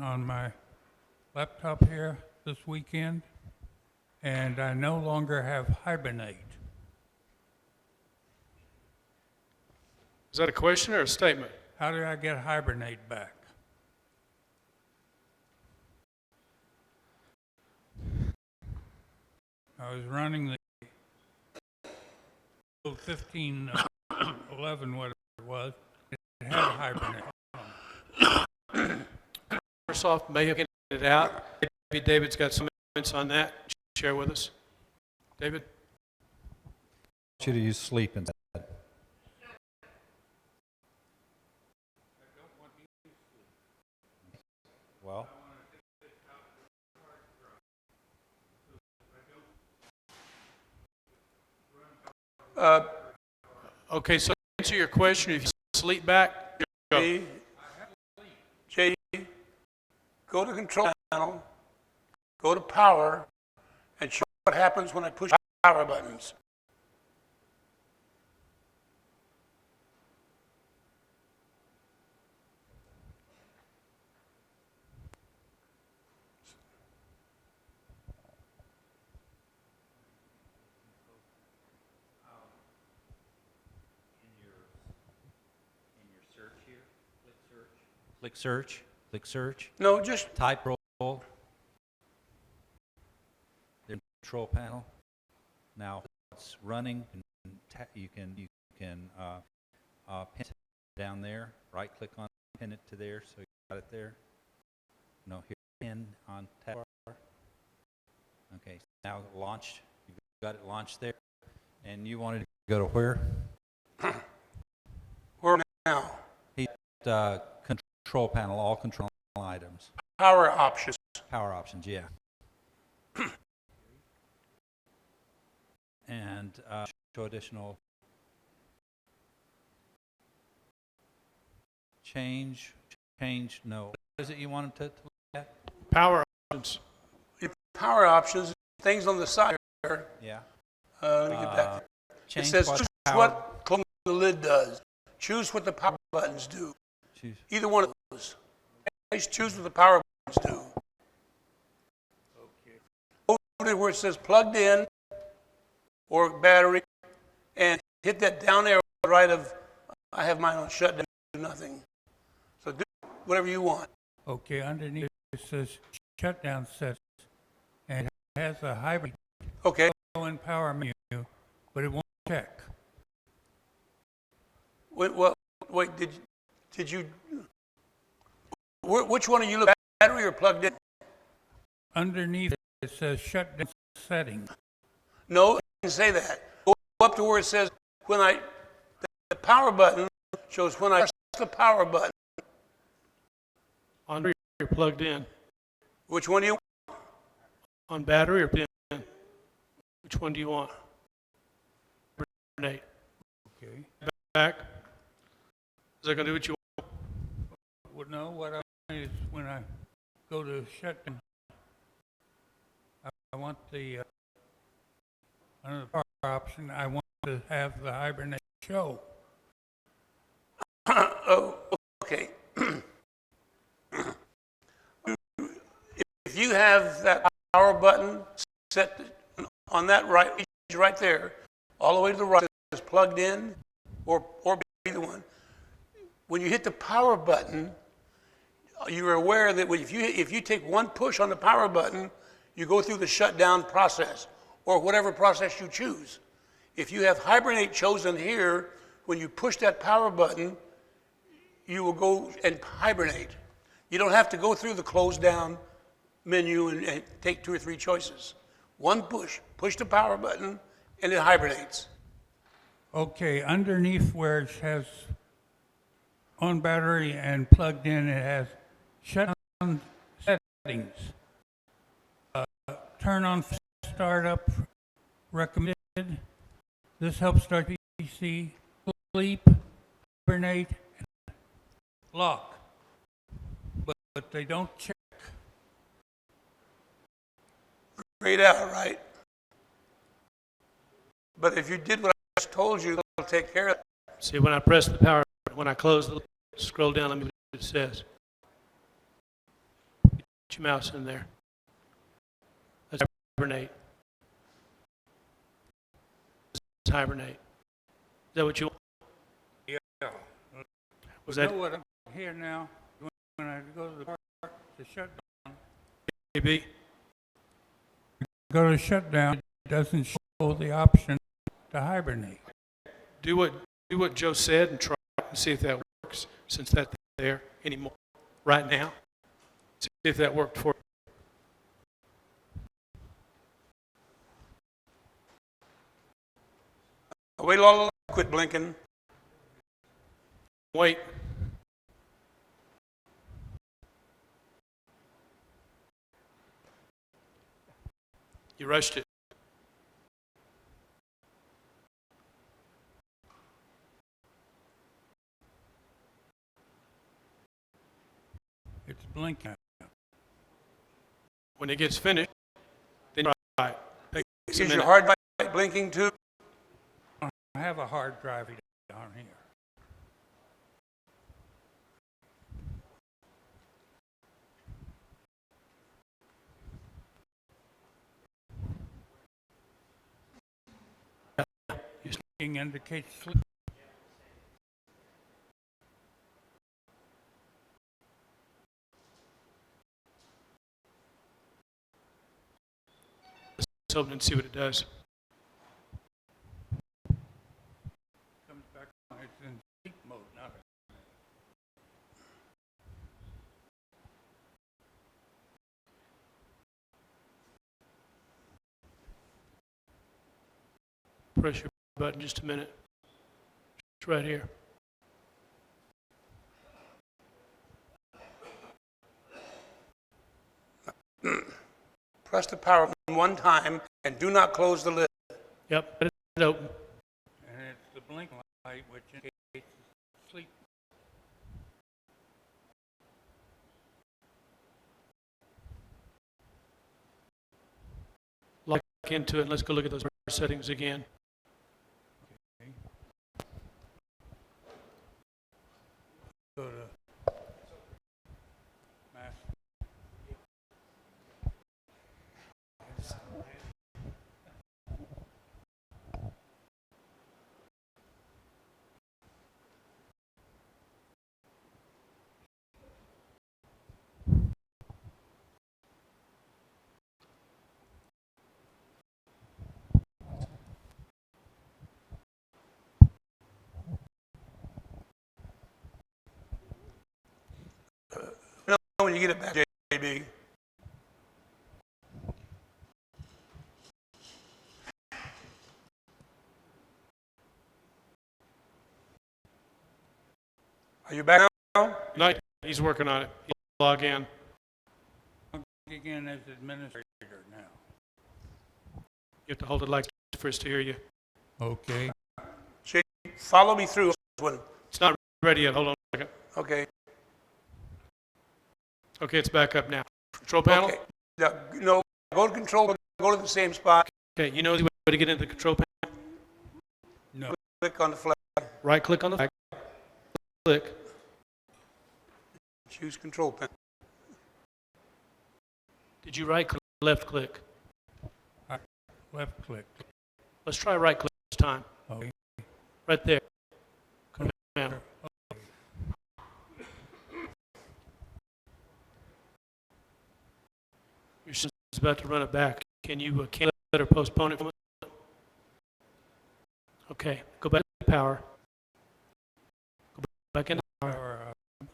on my laptop here this weekend, and I no longer have Hibernate. Is that a question or a statement? How do I get Hibernate back? I was running the 1511, whatever it was. It had Hibernate. Microsoft may have getting it out. Maybe David's got some comments on that. Share with us. David? Should have used sleep instead. Well, Okay, so to answer your question, if you sleep back, go. Jay, go to control panel, go to power, and show what happens when I push power buttons. click search, click search, No, just type roll. The control panel. Now it's running. You can pin it down there. Right click on, pin it to there. So you got it there. No, here pin on tab bar. Okay, now launched. You've got it launched there, and you wanted to go to where? where now? Control panel, all control items. Power options. Power options, yeah. And show additional change, no. What is it you want them to look at? Power options. Power options, things on the side there. Yeah. Let me get back there. It Change says what choose power, what closing the lid does. Choose what the power buttons do. choose. Either one of those. Please choose what the power buttons do. Okay. Over where it says plugged in or battery, and hit that down arrow right of, I have mine on shutdown, do nothing. So do whatever you want. Okay, underneath it says shutdown sets, and it has a hybrid Okay. in power menu, but it won't check. Wait, did you, which one are you looking at, battery or plugged in? Underneath it says shutdown setting. No, it doesn't say that. Go up to where it says, the power button shows when I press the power button. On you're plugged in. Which one do you? On battery or pin? Which one do you want? Hibernate. Okay. Back. Is that going to do what you want? Well, no, what I want is when I go to shutdown, I want the under the power option. I want to have the hibernate show. Oh, okay. If you have that power button set on that right there, all the way to the right, is plugged in, or either one. When you hit the power button, you're aware that if you take one push on the power button, you go through the shutdown process, or whatever process you choose. If you have hibernate chosen here, when you push that power button, you will go and hibernate. You don't have to go through the close down menu and take 2 or 3 choices. One push the power button, and it hibernates. Okay, underneath where it has on battery and plugged in, it has shutdown settings. Turn on startup recommended. This helps start PC, sleep, hibernate, and lock. But they don't check. Grayed out, right? But if you did what I just told you, it'll take care of it. See, when I press the power, when I close the, scroll down, let me see what it says. Get your mouse in there. Let's hibernate. Let's hibernate. Is that what you want? Yeah. Was You that know what I'm here now? When I go to the park to shut down, AB? go to shutdown, it doesn't show the option to hibernate. Do what Joe said and try it and see if that works, since that's there anymore right now. See if that worked for you. Wait a little, quit blinking. Wait. You rushed it. It's blinking. When it gets finished, then try it. Takes a Is your minute. hard drive blinking too? I have a hard drive down here. Blinking indicates sleep. Let's open and see what it does. Comes back on. It's in sleep mode, not Press your button just a minute. It's right here. Press the power button one time and do not close the lid. Yep, let it open. and it's the blink light which indicates sleep. Lock into it and let's go look at those settings again. Okay. Go to master. When you get it back, JB. Are you back now? No, he's working on it. He'll log in. Again as administrator now. You have to hold it like for us to hear you. Okay. Shane, follow me through. When, It's not ready yet. Hold on a second. okay. Okay, it's back up now. Control panel? Okay. Now, no, go to control, go to the same spot, Okay, you know the way to get into the control panel? No. click on the flag, Right click on the flag. Click. choose control panel. Did you right click or left click? Left click. Let's try right click this time. Okay. Right there. Control panel. Your system is about to run it back. Can you cancel it or postpone it for a moment? Okay, go back to power. Go back into power. Power up.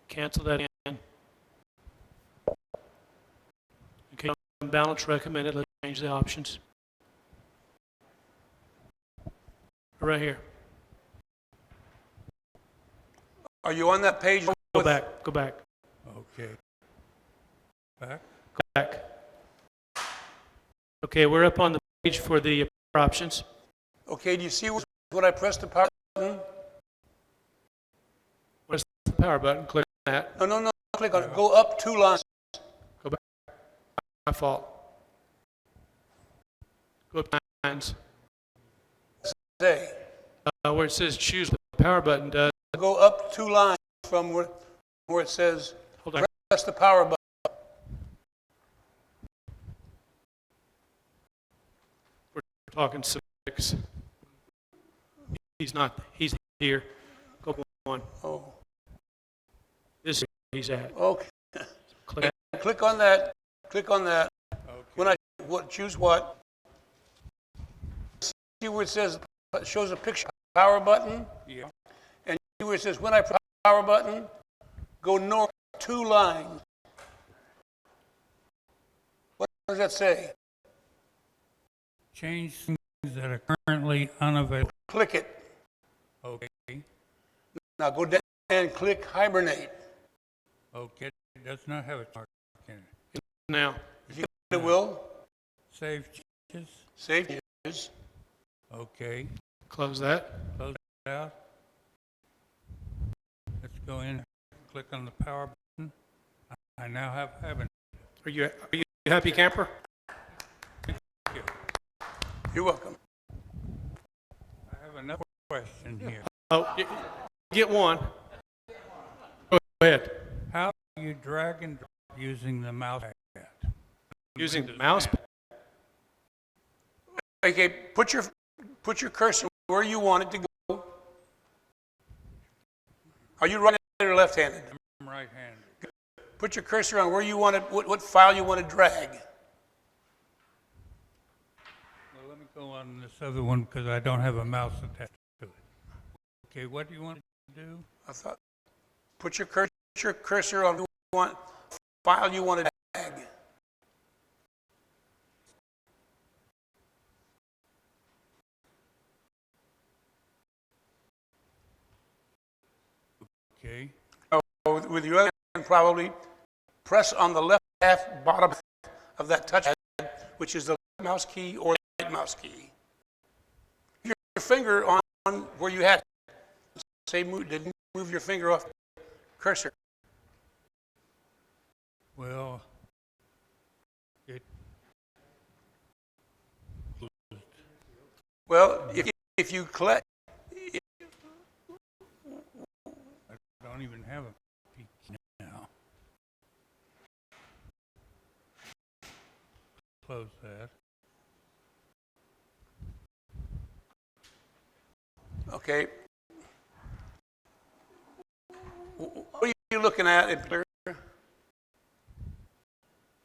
Cancel that in. Okay, balance recommended. Let's change the options. Right here. Are you on that page? Go back. Go back. Okay. Back. Go back. Okay, we're up on the page for the options. Okay, do you see when I press the power button? Where's the power button? Click on that. No, click on it. Go up 2 lines. Go back. My fault. Go up 9 lines. Say, Where it says choose the power button does. go up 2 lines from where it says Hold on. press the power button. We're talking 6. He's not. He's here. Go 1. Oh, This is where he's at. okay. Click. Click on that. Click on that. Okay. When I choose what? See where it says, shows a picture power button? Yeah. And see where it says when I press power button, go north 2 lines. What does that say? Change things that are currently unavailable. Click it. Okay. Now go down and click hibernate. Okay. It does not have a mark in it. Now. It will. Save changes. Save changes. Okay. Close that. Close it out. Let's go in. Click on the power button. I now have heaven. Are you happy, camper? You're welcome. I have another question here. Oh, get one. Go ahead. How do you drag and drop using the mouse pad? Using the mouse. Okay, put your cursor where you want it to go. Are you right-handed or left-handed? I'm right-handed. Put your cursor on where you want it, what file you want to drag. Well, let me go on this other one because I don't have a mouse attached to it. Okay, what do you want to do? I thought, put your cursor on what file you want to drag. Okay. With your other hand, probably press on the left half bottom of that touchpad, which is the left mouse key or the right mouse key. Your finger on where you had it. Say, didn't move your finger off the cursor. Well, it Well, if you collect, I don't even have a peek now. Close that. okay. What are you looking at in clear?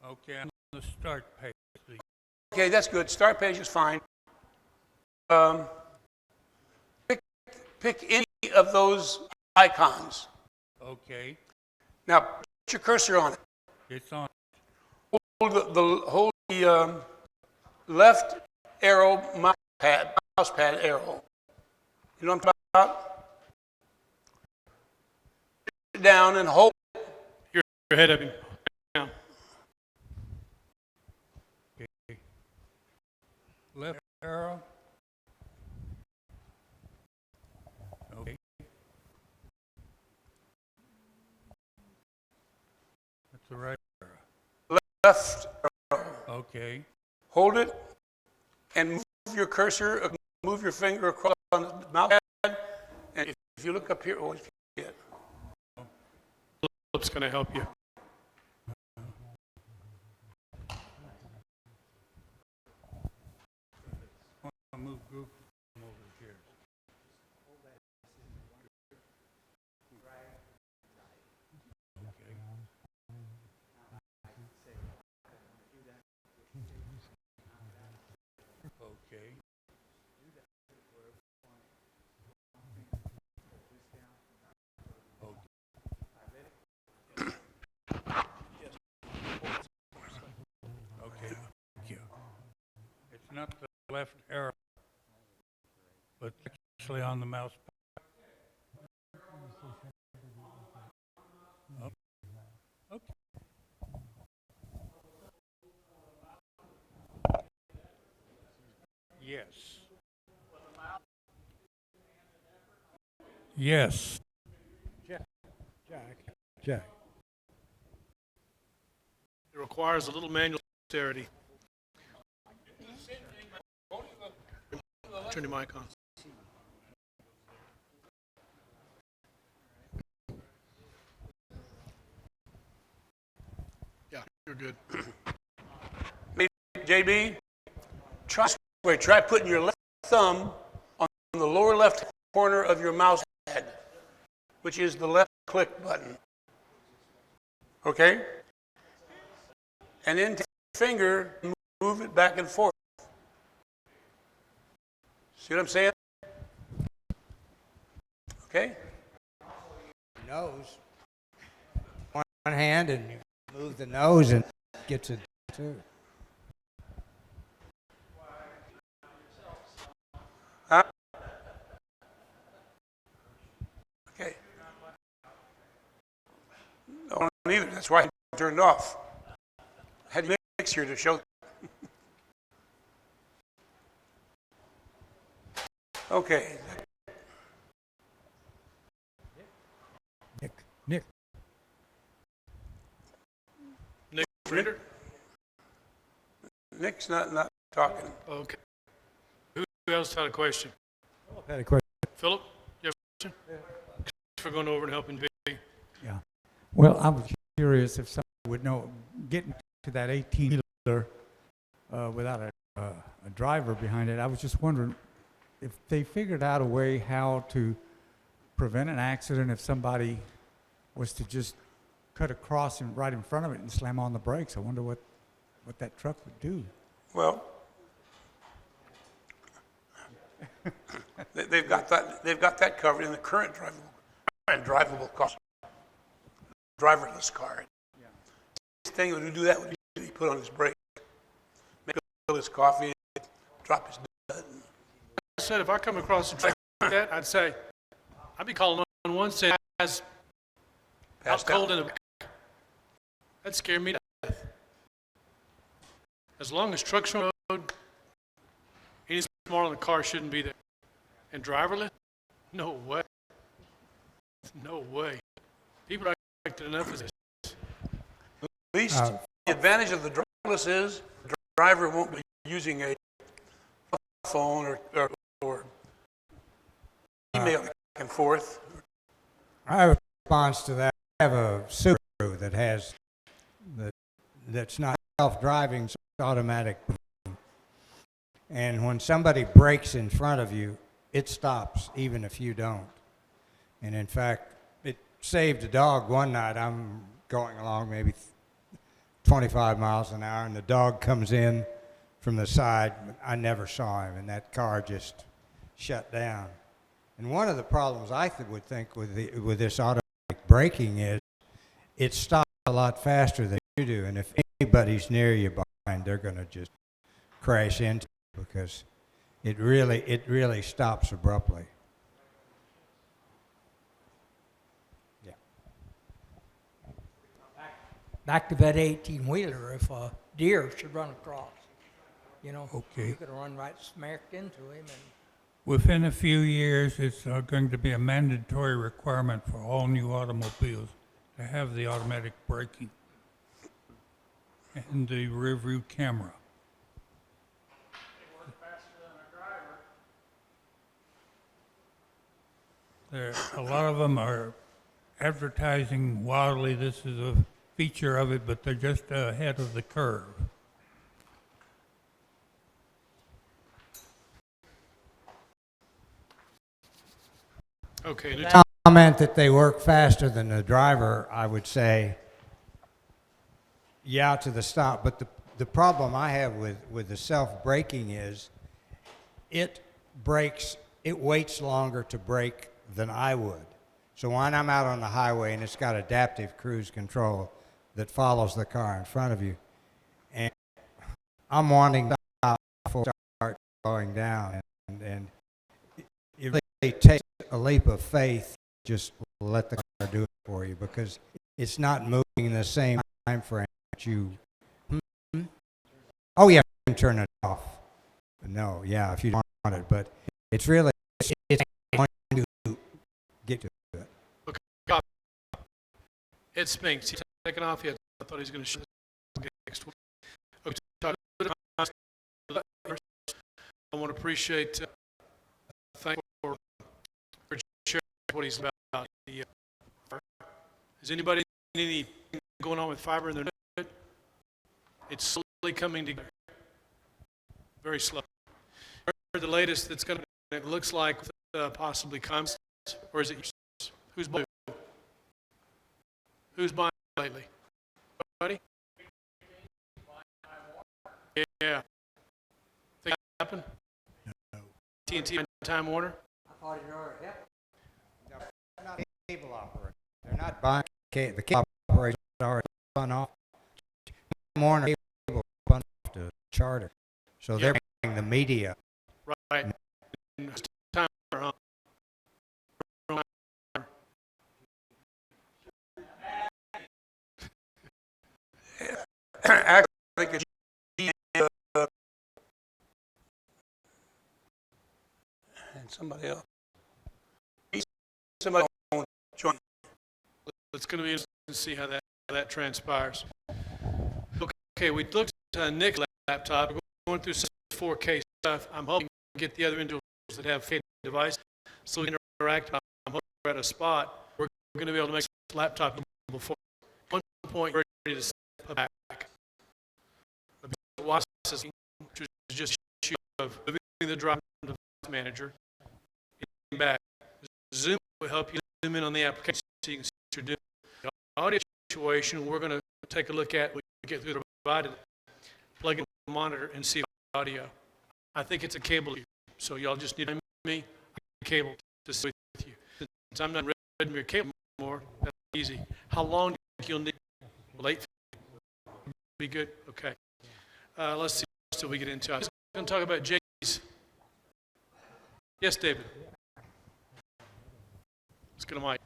Okay, on the start page. Okay, that's good. Start page is fine. Pick any of those icons. Okay, Now, put your cursor on it. it's on. Hold the left arrow mouse pad arrow. You know what I'm talking about? Sit down and hold. Your head up and down. Left arrow. Okay. That's the right arrow. Left, Okay. hold it, and move your cursor, move your finger across on the mouse pad, and if you look up here, oh, yeah. Philip's going to help you. I'll move group over here. Okay. Okay. Thank you. It's not the left arrow, but actually on the mouse. Okay. Yes. Yes. Jack. It requires a little manual dexterity. Turn your mic on. Yeah, you're good. JB, try putting your left thumb on the lower left corner of your mouse pad, which is the left click button. Okay? And then take your finger and move it back and forth. See what I'm saying? Okay? Nose. One hand and you move the nose and it gets it too. Huh? Okay. No, neither. That's why I turned off. I had mix here to show. Okay. Nick. Nick Frieder? Nick's not talking. Okay. Who else had a question? Philip had a question. Philip, you have a question? Thanks for going over and helping me. Yeah. Well, I was curious if somebody would know, getting to that 18-wheeler without a driver behind it, I was just wondering if they figured out a way how to prevent an accident if somebody was to just cut across and right in front of it and slam on the brakes. I wonder what that truck would do. Well, they've got that covered in the current drivable car, driverless car. Yeah. The thing would do that would be put on his brake, make fill his coffee, drop his nut. I said if I come across a truck like that, I'd be calling on one saying, "Guys, out cold in the back." That'd scare me to death. As long as trucks on the road, any smaller than the car shouldn't be there. And driverless? No way. No way. People are expecting enough of this. At least the advantage of the driverless is the driver won't be using a phone or email back and forth. I have a response to that. I have a Subaru that's not self-driving, so it's automatic. And when somebody brakes in front of you, it stops even if you don't. And in fact, it saved a dog one night. I'm going along maybe 25 miles an hour, and the dog comes in from the side. I never saw him, and that car just shut down. And one of the problems I would think with this automatic braking is it stops a lot faster than you do, and if anybody's near you behind, they're going to just crash into you because it really stops abruptly. Yeah. Back to that 18-wheeler, if a deer should run across. You know, Okay. you could run right smack into him and Within a few years, it's going to be a mandatory requirement for all new automobiles to have the automatic braking and the rear view camera. A lot of them are advertising wildly this is a feature of it, but they're just ahead of the curve. Okay, Comment that they work faster than the driver, I would say, yeah, to the stop. But the problem I have with the self-braking is it waits longer to brake than I would. So when I'm out on the highway and it's got adaptive cruise control that follows the car in front of you, and I'm wanting to stop before I start slowing down, and it really takes a leap of faith. Just let the car do it for you because it's not moving in the same time frame that you. Oh yeah, you can turn it off. No, yeah, if you don't want it, but it's really it's going to get to it. okay. Ed Spinks, he's taken off yet. I thought he was going to show this next week. Okay, talk I want to appreciate thank you for sharing what he's about. Has anybody anything going on with fiber in their neighborhood? It's slowly coming together. Very slow. The latest that's going to, it looks like possibly Comcast, or is it yours? Who's buying? Who's buying lately? Anybody? Yeah. Think that happened? No. TNT and Time Warner? I thought you were they're not cable operators. They're not buying the cable operators are spun off. More cable spun off to Charter, so they're buying the media. Right. Time Warner, huh? Actually, I think it's and somebody else. Somebody join. It's going to be interesting to see how that transpires. Okay, we looked at Nick's laptop. We're going through some 4K stuff. I'm hoping to get the other individuals that have K device so we can interact. I'm hoping we're at a spot where we're going to be able to make this laptop before. One point, we're ready to step back. Which is just an issue of moving the drive to the device manager, getting back. Zoom will help you zoom in on the application so you can see what you're doing. The audio situation, we're going to take a look at when we get through the provided, plug in the monitor and see audio. I think it's a cable, so y'all just need me a cable to sit with you. Since I'm not reading your cable anymore, that's easy. How long do you think you'll need? Late? Be good? Okay. Let's see what else we get into. I was going to talk about J's. Yes, David. Let's get a mic.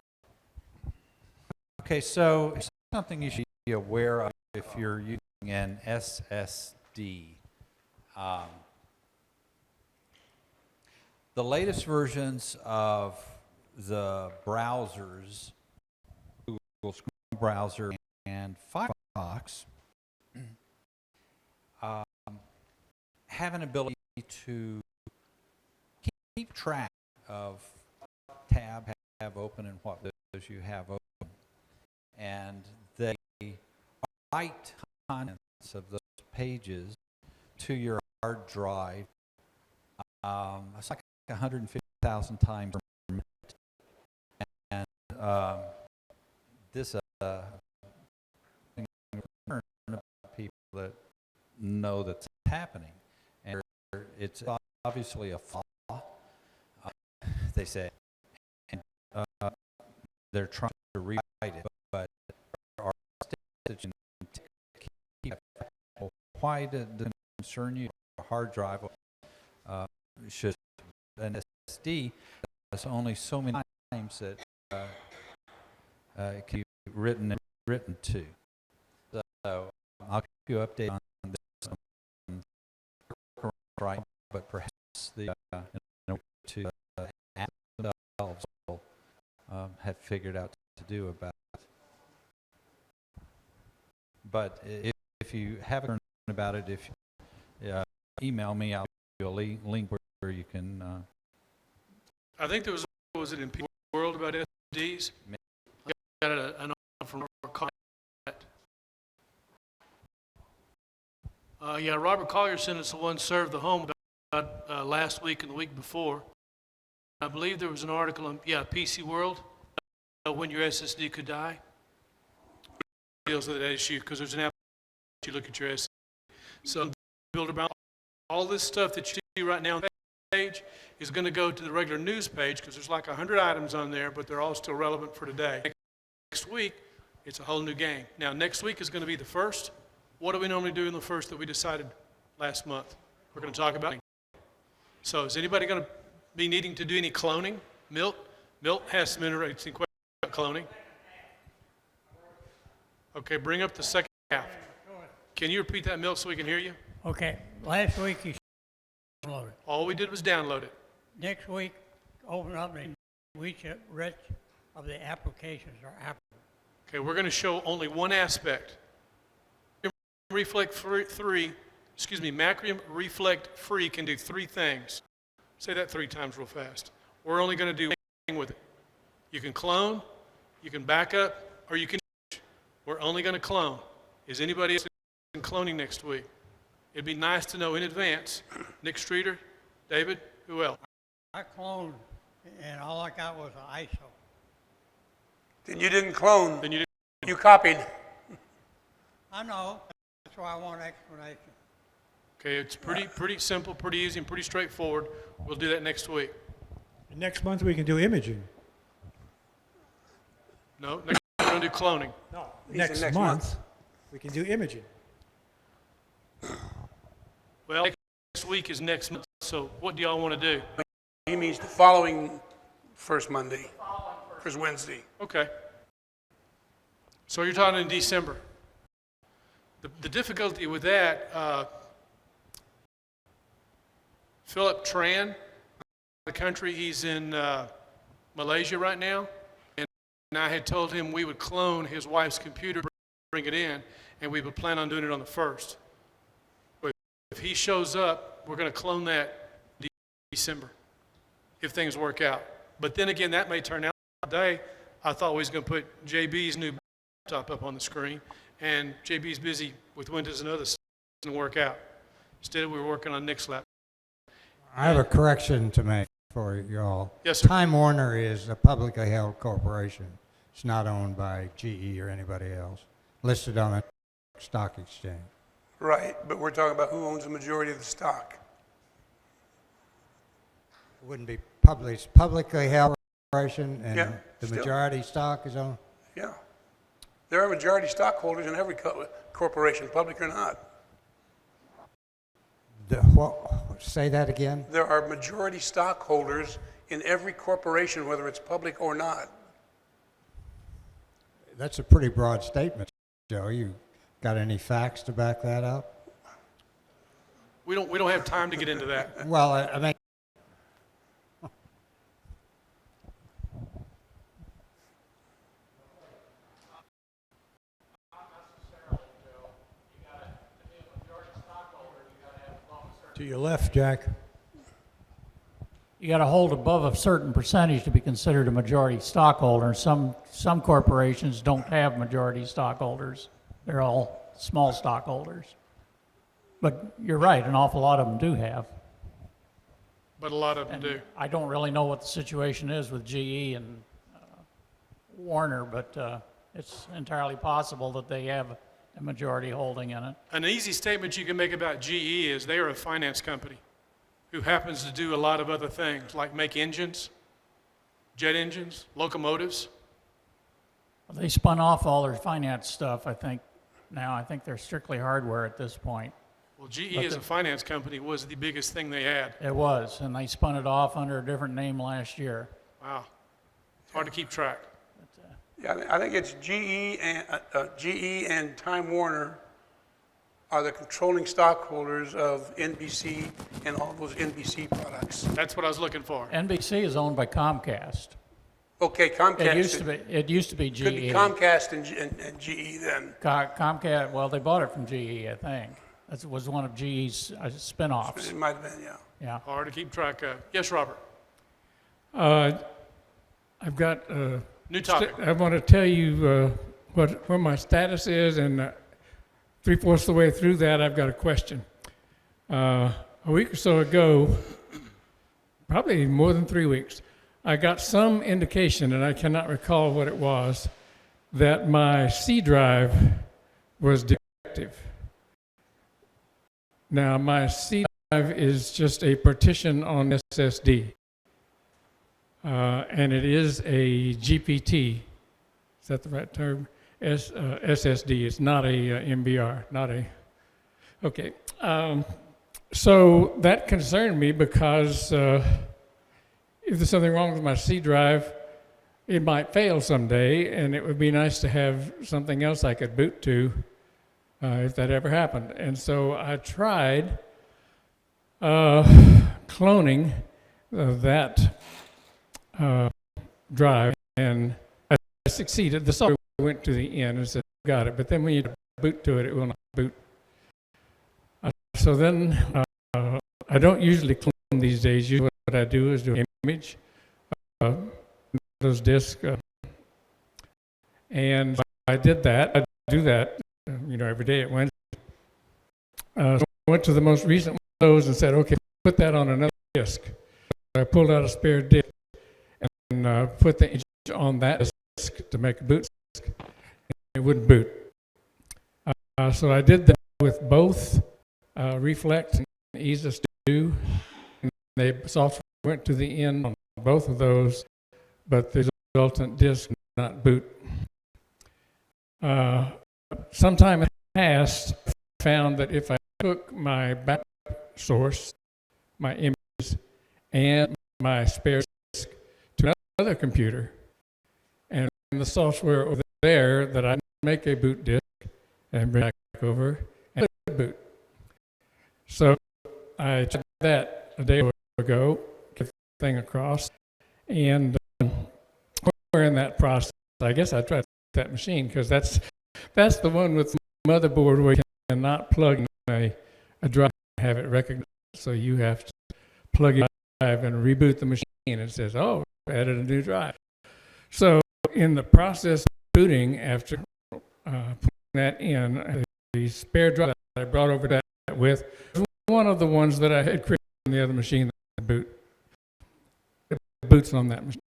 Okay, so it's something you should be aware of if you're using an SSD. The latest versions of the browsers, Google Chrome browser and Firefox, have an ability to keep track of tab have open and what those you have open, and they write contents of those pages to your hard drive. It's like 150,000 times per minute, and this people that know that's happening, and it's obviously a flaw. They say, and they're trying to rewrite it, but there are steps that you need to keep. Well, why does it concern you? A hard drive should an SSD has only so many times that it can be written to. So I'll keep you updated on this. right, but perhaps the in order to ask themselves have figured out to do about it. But if you haven't learned about it, if you email me, I'll give you a link where you can. I think there was it in P World about SDs? Got an article from Robert Collier. Yeah, Robert Collier sent us the one served the home about last week and the week before. I believe there was an article on, PC World, when your SSD could die. It deals with that issue because there's an app you look at your SSD. So BuildOrBuy, all this stuff that you see right now on the page is going to go to the regular news page because there's like 100 items on there, but they're all still relevant for today. Next week, it's a whole new game. Now, next week is going to be the first. What do we normally do in the first that we decided last month? We're going to talk about. So is anybody going to be needing to do any cloning? Milt has some interesting questions about cloning. Okay, bring up the second half. Can you repeat that, Milt, so we can hear you? Okay, last week you downloaded. All we did was download it. Next week, open up and reach of the applications or app. Okay, we're going to show only one aspect. Macrium Reflect Free can do 3 things. Say that 3 times real fast. We're only going to do one thing with it. You can clone, you can back up, or you can. We're only going to clone. Is anybody else in cloning next week? It'd be nice to know in advance. Nick Streeter, David, who else? I cloned, and all I got was an ISO. Then you didn't clone. Then you didn't. You copied. I know. That's why I want an explanation. Okay, it's pretty simple, pretty easy, and pretty straightforward. We'll do that next week. Next month we can do imaging. No, next week we're going to do cloning. No, He said next, next month, month. we can do imaging. Well, next week is next month, so what do y'all want to do? He means the following first Monday, first Wednesday. Okay. So you're talking in December. The difficulty with that, Philip Tran, the country, he's in Malaysia right now, and I had told him we would clone his wife's computer, bring it in, and we would plan on doing it on the 1st. But if he shows up, we're going to clone that December, if things work out. But then again, that may turn out today. I thought we was going to put JB's new laptop up on the screen, and JB's busy with Windows and other stuff. It doesn't work out. Instead, we were working on Nick's laptop. I have a correction to make for you all. Yes, sir. Time Warner is a publicly held corporation. It's not owned by GE or anybody else. Listed on a stock exchange. Right, but we're talking about who owns the majority of the stock. It wouldn't be public. It's publicly held corporation, and Yeah, the still. majority stock is owned. Yeah. There are majority stockholders in every corporation, public or not. Say that again? There are majority stockholders in every corporation, whether it's public or not. That's a pretty broad statement, Joe. You got any facts to back that up? We don't have time to get into that. Well, I mean, To your left, Jack. You got to hold above a certain percentage to be considered a majority stockholder. Some corporations don't have majority stockholders. They're all small stockholders. But you're right, an awful lot of them do have. But a lot of them And do. I don't really know what the situation is with GE and Warner, but it's entirely possible that they have a majority holding in it. An easy statement you can make about GE is they are a finance company who happens to do a lot of other things, like make engines, jet engines, locomotives. They spun off all their finance stuff, I think. Now, I think they're strictly hardware at this point. Well, GE as a finance company was the biggest thing they had. It was, and they spun it off under a different name last year. Wow. It's hard to keep track. Yeah, I think it's GE and Time Warner are the controlling stockholders of NBC and all those NBC products. That's what I was looking for. NBC is owned by Comcast. Okay, Comcast. It used to be GE. Could be Comcast and GE then. Comcast, well, they bought it from GE, I think. That was one of GE's spin-offs. It might have been, yeah. Yeah. Hard to keep track of. Yes, Robert. I've got New topic. I want to tell you what my status is, and 3/4 of the way through that, I've got a question. A week or so ago, probably more than 3 weeks, I got some indication, and I cannot recall what it was, that my C drive was defective. Now, my C drive is just a partition on SSD. And it is a GPT. Is that the right term? SSD. It's not a MBR. Not a. Okay. So that concerned me because if there's something wrong with my C drive, it might fail someday, and it would be nice to have something else I could boot to if that ever happened. And so I tried cloning that drive, and I succeeded. The software went to the end and said, got it. But then when you boot to it, it will not boot. So then I don't usually clone these days. Usually what I do is do an image, those disks, and I did that. I do that, every day at Wednesday. So I went to the most recent one of those and said, okay, put that on another disk. I pulled out a spare disk and put the image on that disk to make a boot disk. It wouldn't boot. So I did that with both Reflex and Ease of Do. The software went to the end on both of those, but the resultant disk did not boot. Sometime in the past, I found that if I took my backup source, my images, and my spare disk to another computer, and the software over there that I make a boot disk and bring it back over and boot. So I tried that a day ago, get the thing across, and we're in that process. I guess I tried that machine because that's the one with the motherboard where you cannot plug in a drive and have it recognized. So you have to plug in a drive and reboot the machine, and it says, oh, added a new drive. So in the process of booting, after putting that in, the spare drive that I brought over that with was one of the ones that I had created on the other machine that boot. It boots on that machine.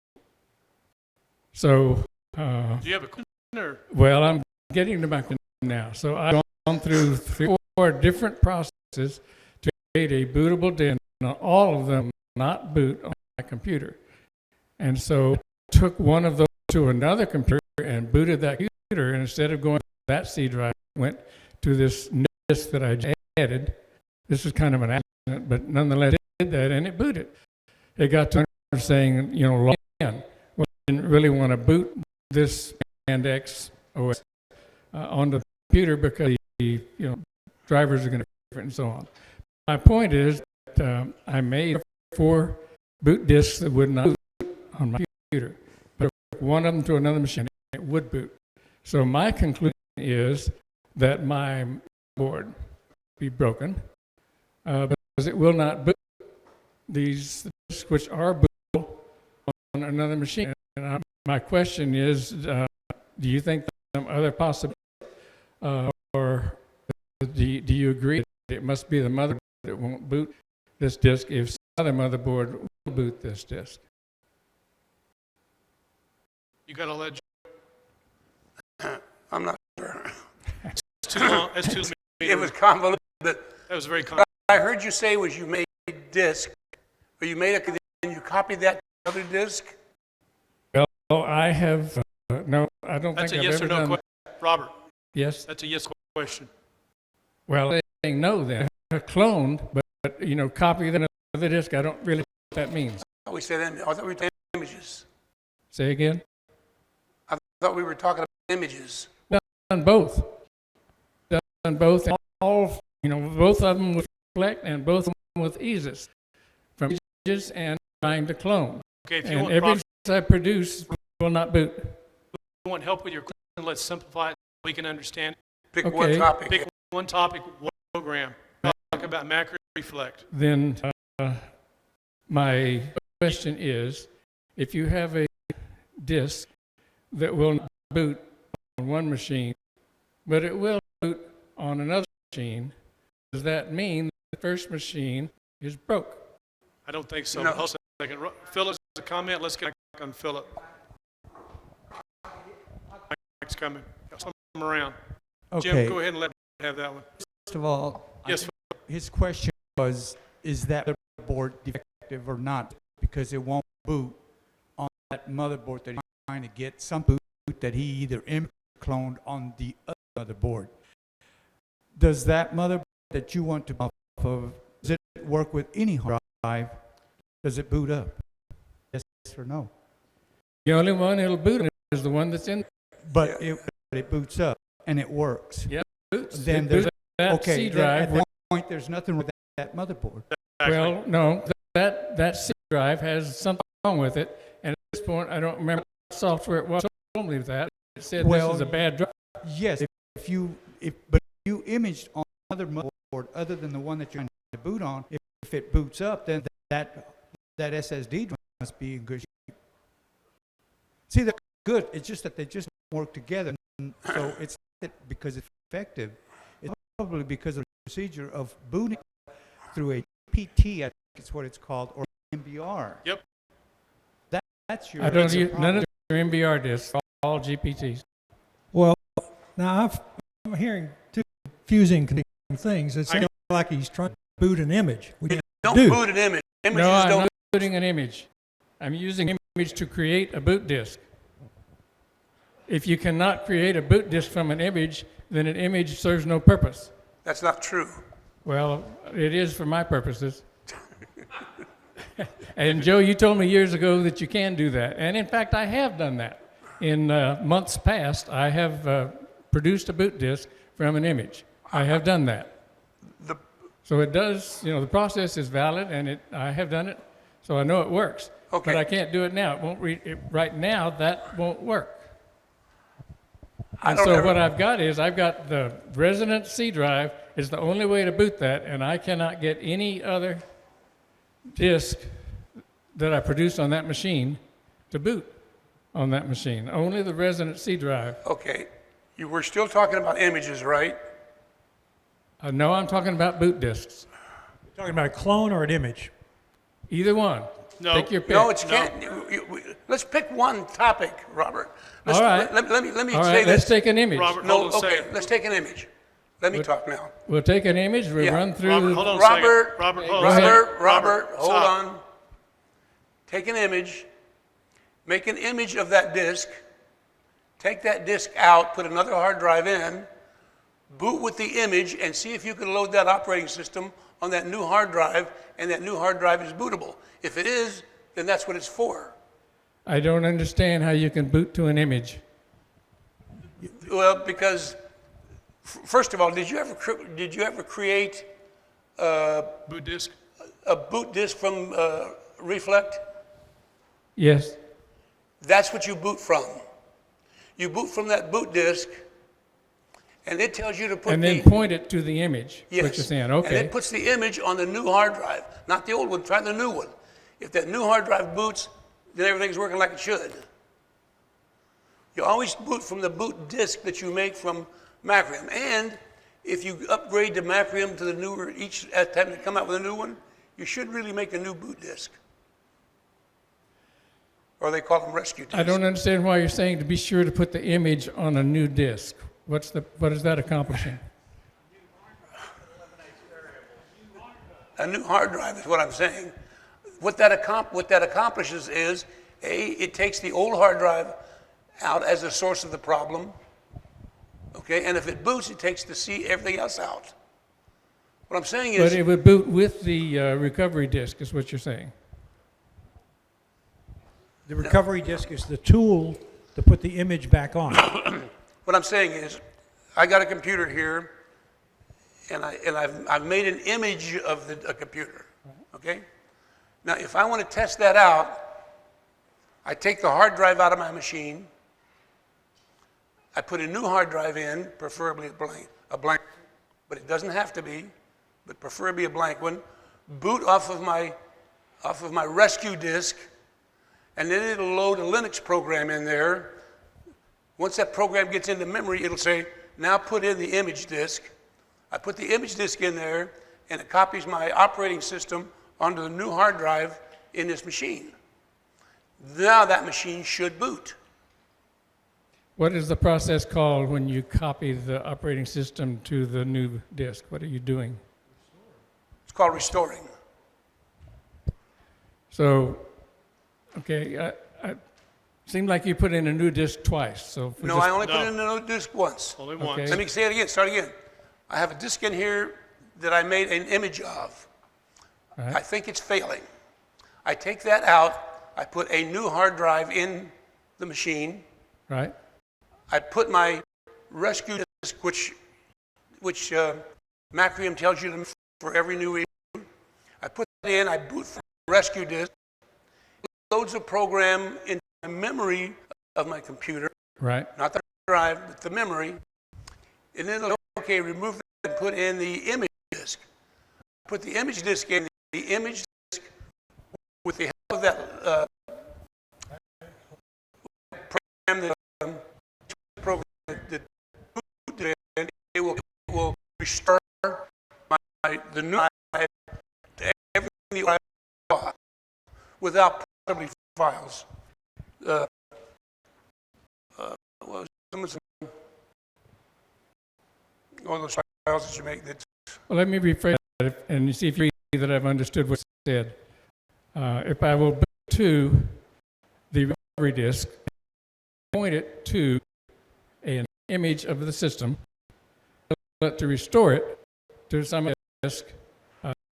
So, Do you have a question or? well, I'm getting to my question now. So I've gone through 3 or 4 different processes to create a bootable disk, and all of them not boot on my computer. And so I took one of those to another computer and booted that computer, and instead of going to that C drive, went to this new disk that I just added. This was kind of an accident, but nonetheless, it did that, and it booted. It got to saying, log in. Well, I didn't really want to boot this Band X OS onto the computer because the drivers are going to be different and so on. My point is that I made 4 boot disks that would not boot on my computer, but if I took one of them to another machine, it would boot. So my conclusion is that my board be broken because it will not boot these disks which are bootable on another machine. And my question is, do you think there's some other possibility, or do you agree that it must be the motherboard that won't boot this disk if some other motherboard will boot this disk? You got all that? I'm not sure. It's too long. That's too long. It was convoluted, but That was very convoluted. I heard you say was you made a disk, or you made and you copied that to the other disk? Well, I have, no, I don't That's a think I've yes ever or no done. question. Robert, Yes? that's a yes question. Well, saying no then. I cloned, but copy the other disk, I don't really know what that means. I thought we were talking images. Say again? I thought we were talking about images. Done both. Done both. And both of them with reflect and both of them with eases from images and trying to clone. Okay, if you And want, every I produce will not boot. you want help with your question, let's simplify it so we can understand. Pick Okay. one topic. Pick one topic, one program. Talk about macro reflect. Then my question is, if you have a disk that will not boot on one machine, but it will boot on another machine, does that mean the first machine is broke? I don't think so. No. Hold on a second. Philip, a comment. Let's get back on Philip. Mike's coming. Come around. Okay. Jim, go ahead and let him have that one. First of all, Yes, his question was, is that motherboard defective or not? Because it won't boot on that motherboard that he's trying to get some boot that he either cloned on the other motherboard. Does that motherboard that you want to buy off of, does it work with any hard drive? Does it boot up? Yes or no? The only one it'll boot is the one that's in. But it boots up and it works. Yeah, boots. Then It there's boots that okay. C Then drive. at that point, there's nothing wrong with that motherboard. Well, no, that C drive has something wrong with it, and at this point, I don't remember what software it was. Told me that it said Well, this is a bad drive. Yes, but if you imaged on another motherboard other than the one that you're trying to boot on, if it boots up, then that SSD drive must be in good shape. See, they're good. It's just that they just work together. And so it's not because it's effective. It's probably because of the procedure of booting through a PT, I think it's what it's called, or MBR. Yep. That's your. I don't use none of the MBR disks, all GPTs. Well, now I'm hearing two confusing things. It sounds like he's trying to boot an image. Don't do. boot an image. Images No, I'm don't. not booting an image. I'm using an image to create a boot disk. If you cannot create a boot disk from an image, then an image serves no purpose. That's not true. Well, it is for my purposes. And Joe, you told me years ago that you can do that. And in fact, I have done that. In months past, I have produced a boot disk from an image. I have done that. So it does, the process is valid, and I have done it, so I know it works. Okay. But I can't do it now. It won't right now, that won't work. And so what I've got is I've got the resident C drive is the only way to boot that, and I cannot get any other disk that I produce on that machine to boot on that machine. Only the resident C drive. Okay. You were still talking about images, right? No, I'm talking about boot disks. Talking about a clone or an image? Either one. No. Take your pick. No, it's can't. Let's pick one topic, Robert. All right. Let me All say right, let's this. take an image. Robert, No, hold on a okay. second. Let's take an image. Let me talk now. We'll take an image, we'll Yeah. run through. Robert, hold on a Robert, second. Robert, hold on a ahead. second. Robert, hold stop. on. Take an image. Make an image of that disk. Take that disk out. Put another hard drive in. Boot with the image and see if you can load that operating system on that new hard drive, and that new hard drive is bootable. If it is, then that's what it's for. I don't understand how you can boot to an image. Well, because first of all, did you ever create Boot disk. a boot disk from Reflect? Yes. That's what you boot from. You boot from that boot disk, and it tells you to put And then point it to the image, yes, what you're saying, and okay. it puts the image on the new hard drive, not the old one. Try the new one. If that new hard drive boots, then everything's working like it should. You always boot from the boot disk that you make from Macrium. And if you upgrade to Macrium to the newer, each time they come out with a new one, you should really make a new boot disk. Or they call them rescue disks. I don't understand why you're saying to be sure to put the image on a new disk. What is that accomplishing? A new hard drive is what I'm saying. What that accomplishes is, it takes the old hard drive out as the source of the problem, okay? And if it boots, it takes everything else out. What I'm saying is... But it would boot with the recovery disk, is what you're saying. The recovery disk is the tool to put the image back on. What I'm saying is, I got a computer here, and I've made an image of a computer, okay? Now, if I want to test that out, I take the hard drive out of my machine, I put a new hard drive in, preferably a blank, but it doesn't have to be, but preferably a blank one, boot off of my rescue disk, and then it'll load a Linux program in there. Once that program gets into memory, it'll say, now put in the image disk. I put the image disk in there, and it copies my operating system onto the new hard drive in this machine. Now that machine should boot. What is the process called when you copy the operating system to the new disk? What are you doing? It's called restoring. So, okay, seemed like you put in a new disk twice. So if we No, just- I only put in a new disk once. Only Okay. once. Let me say it again, start again. I have a disk in here that I made an image of. Right. I think it's failing. I take that out, I put a new hard drive in the machine, right? I put my rescue disk, which Macrium tells you to for every new issue. I put that in, I boot from the rescue disk, it loads a program into the memory of my computer, Right. not the drive, but the memory, and then it'll, okay, remove that and put in the image disk. Put the image disk in, the image disk, with the help of that program that booted in, it will restore the new to everything that I bought without possibly files. Well, some of those files that you make that. Well, let me rephrase that and you see if you see that I've understood what's said. If I will boot to the recovery disk, point it to an image of the system, but to restore it to some disk,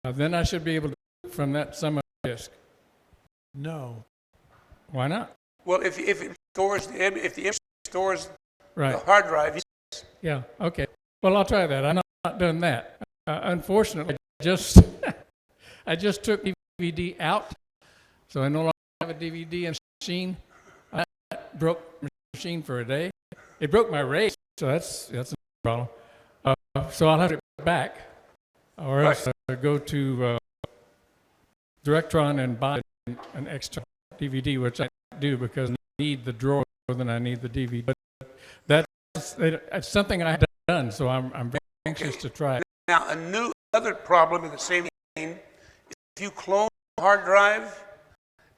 then I should be able to boot from that some disk. No. Why not? Well, if it stores if the image stores Right. the hard drive, yes. Yeah. Okay. Well, I'll try that. I've not done that. Unfortunately, I just took DVD out, so I no longer have a DVD machine. I broke the machine for a day. It broke my rate, so that's a problem. So I'll have to put it back, or else go to Directron and buy an extra DVD, which I do because I need the drawer more than I need the DVD. But it's something I have done, so I'm very anxious to try it. Now, other problem in the same vein is if you clone a hard drive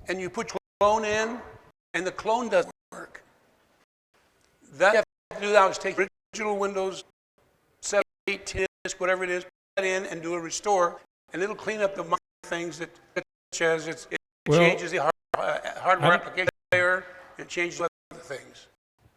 and you put your clone in and the clone doesn't work. That you have to do now is take original Windows 7, 8, 10, whatever it is, put that in and do a restore, and it'll clean up the minor things that, such as it changes the hardware application layer, it changes other things.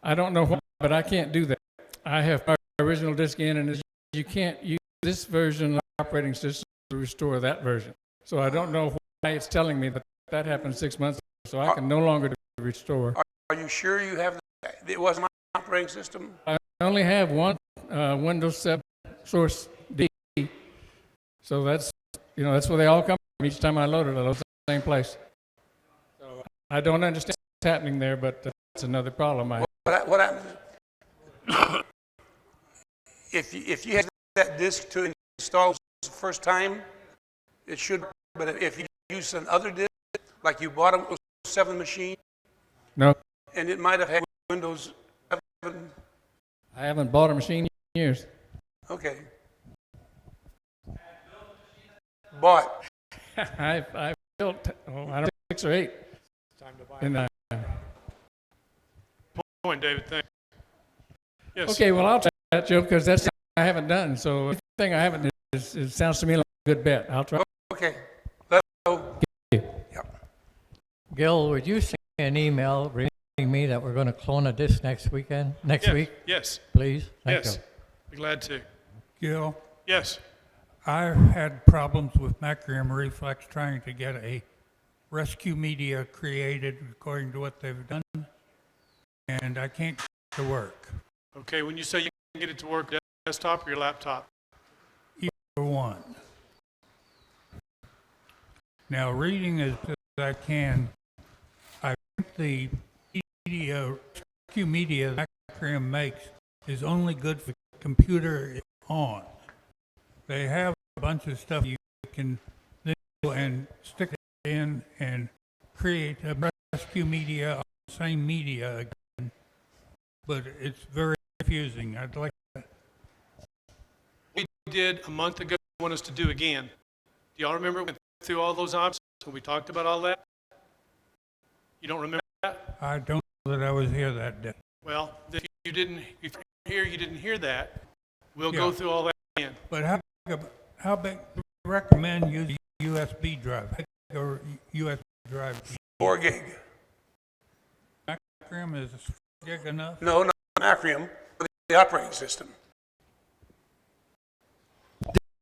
I don't know why, but I can't do that. I have my original disk in, and you can't use this version of the operating system to restore that version. So I don't know why it's telling me that happened 6 months ago, so I can no longer restore. Are you sure you have it wasn't my operating system? I only have one Windows 7 source D, so that's where they all come from. Each time I load it, I load the same place. So I don't understand what's happening there, but that's another problem. What happens if you have that disk to install the first time? It should, but if you use another disk, like you bought a Windows 7 machine, No, and it might have had Windows 7. I haven't bought a machine in years. Okay. Bought. I've built, I don't know, 6 or 8. And, Point, David. Thank you. Yes. okay, well, I'll try that, Joe, because that's something I haven't done. So everything I haven't done, it sounds to me like a good bet. I'll try. Okay. Let's go. Gil, would you send me an email reminding me that we're going to clone a disc next week? Yes. Please? Thank Yes. you. Be glad to. Gil, Yes. I've had problems with Macrium Reflex trying to get a rescue media created according to what they've done, and I can't get it to work. Okay. When you say you can get it to work, desktop or your laptop? one. Now, reading as I can, I think the media, rescue media that Acronym makes is only good for computer on. They have a bunch of stuff you can then go and stick it in and create a rescue media on the same media again, but it's very confusing. I'd like that. We did a month ago, want us to do again. Do y'all remember we went through all those options when we talked about all that? You don't remember that? I don't know that I was here that day. Well, if you didn't hear that, we'll go Yeah. through all that again. But how big, recommend using USB drive, or USB drive? 4 gig. Acronym is gig enough? No, not Macrium, but the operating system.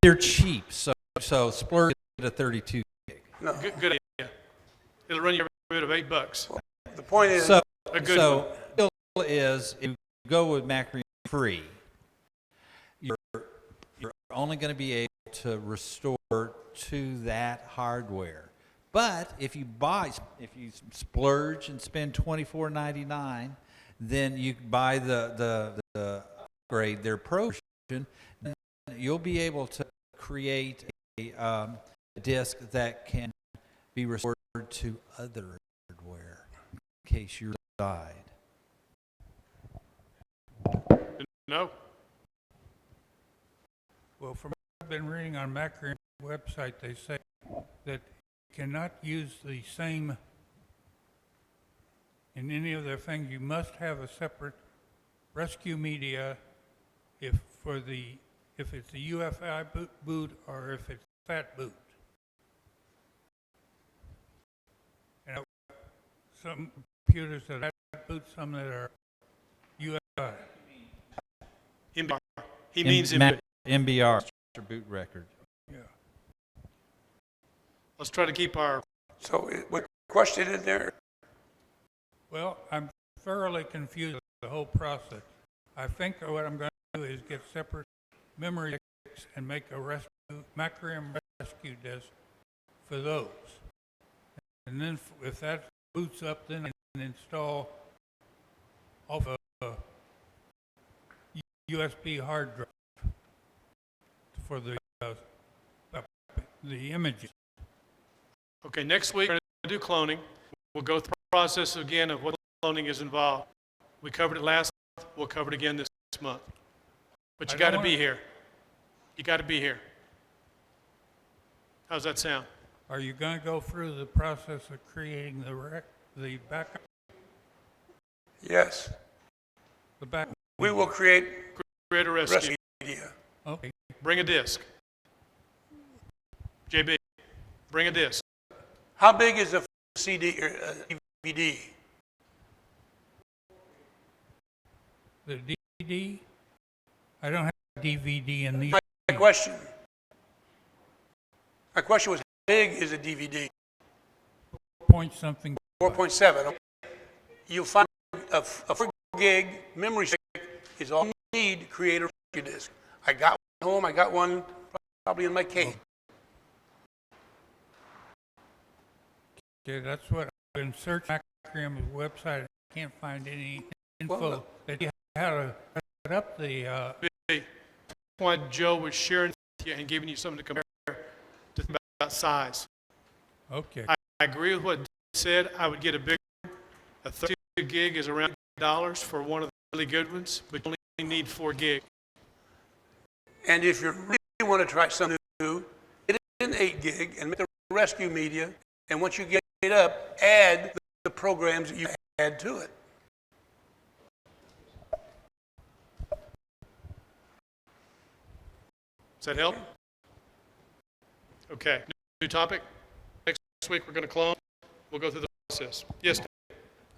They're cheap, so splurge at 32 gig. No. Good idea. It'll run you every bit of $8. The point is, So, A good so deal is if you go with Macrium free, you're only going to be able to restore to that hardware. But if you splurge and spend $24.99, then you buy the upgrade, their Pro version, then you'll be able to create a disk that can be restored to other hardware in case you died. No? Well, from what I've been reading on Macrium website, they say that you cannot use the same in any of their things. You must have a separate rescue media if it's a UFI boot or if it's FAT boot. And some computers that have boot, some that are UFI. MBR. He means MBR. MBR, master boot record. Yeah. Let's try to keep our... so what question in there? Well, I'm thoroughly confused with the whole process. I think what I'm going to do is get separate memory sticks and make a Macrium rescue disk for those. And then if that boots up, then I can install off a USB hard drive for the images. Okay, next week we're going to do cloning. We'll go through the process again of what cloning is involved. We covered it last month. We'll cover it again this month. But you got to be here. You got to be here. How's that sound? Are you going to go through the process of creating the backup? Yes. The backup. We will create Create a rescue. rescue media. Okay. Bring a disk. JB, bring a disk. How big is a CD or DVD? The DVD? I don't have a DVD in these. My question was, how big is a DVD? Point something. 4.7. You'll find a 4 gig memory stick is all you need to create a rescue disk. I got one home. I got one probably in my cave. Okay, that's what I've been searching Macrium's website. I can't find any info that you how to set up the. That's why Joe was sharing with you and giving you something to compare to think about size. Okay. I agree with what Dave said. I would get a big one. A 32 gig is around $8 for one of the really good ones, but you only need 4 gig. And if you really want to try something new, get it in 8 gig and make the rescue media. And once you get it up, add the programs that you add to it. Does that help? Okay. New topic. Next week we're going to clone. We'll go through the process. Yes. Dave?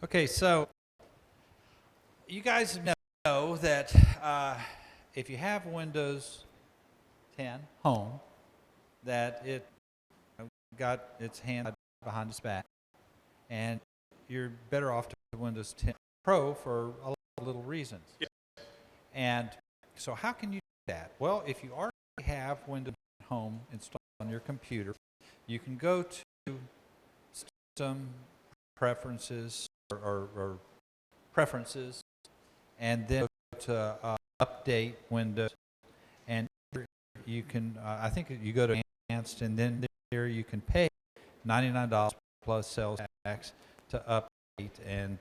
Okay, so you guys know that if you have Windows 10 Home, that it got its hand behind its back, and you're better off to Windows 10 Pro for a lot of little reasons. Yes. And so how can you do that? Well, if you already have Windows home, installed on your computer. You can go to System Preferences or Preferences, and then go to Update Windows, and you can, I think you go to Advanced, and then there you can pay $99 plus sales tax to update, and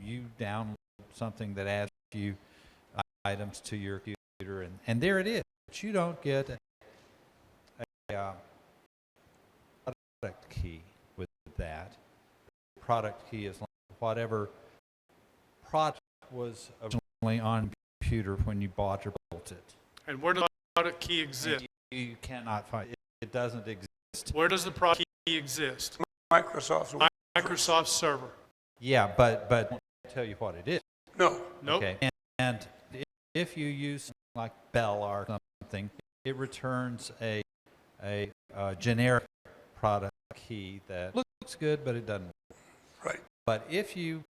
you download something that adds a few items to your computer, and there it is. But you don't get a product key with that. The product key is like whatever product was originally on your computer when you bought or built it. And where does the product key exist? You cannot find it. It doesn't exist. Where does the product key exist? Microsoft server. Yeah, but I won't tell you what it is. No. Nope. Okay. And if you use something like Bell or something, it returns a generic product key that looks good, but it doesn't. Right. But if you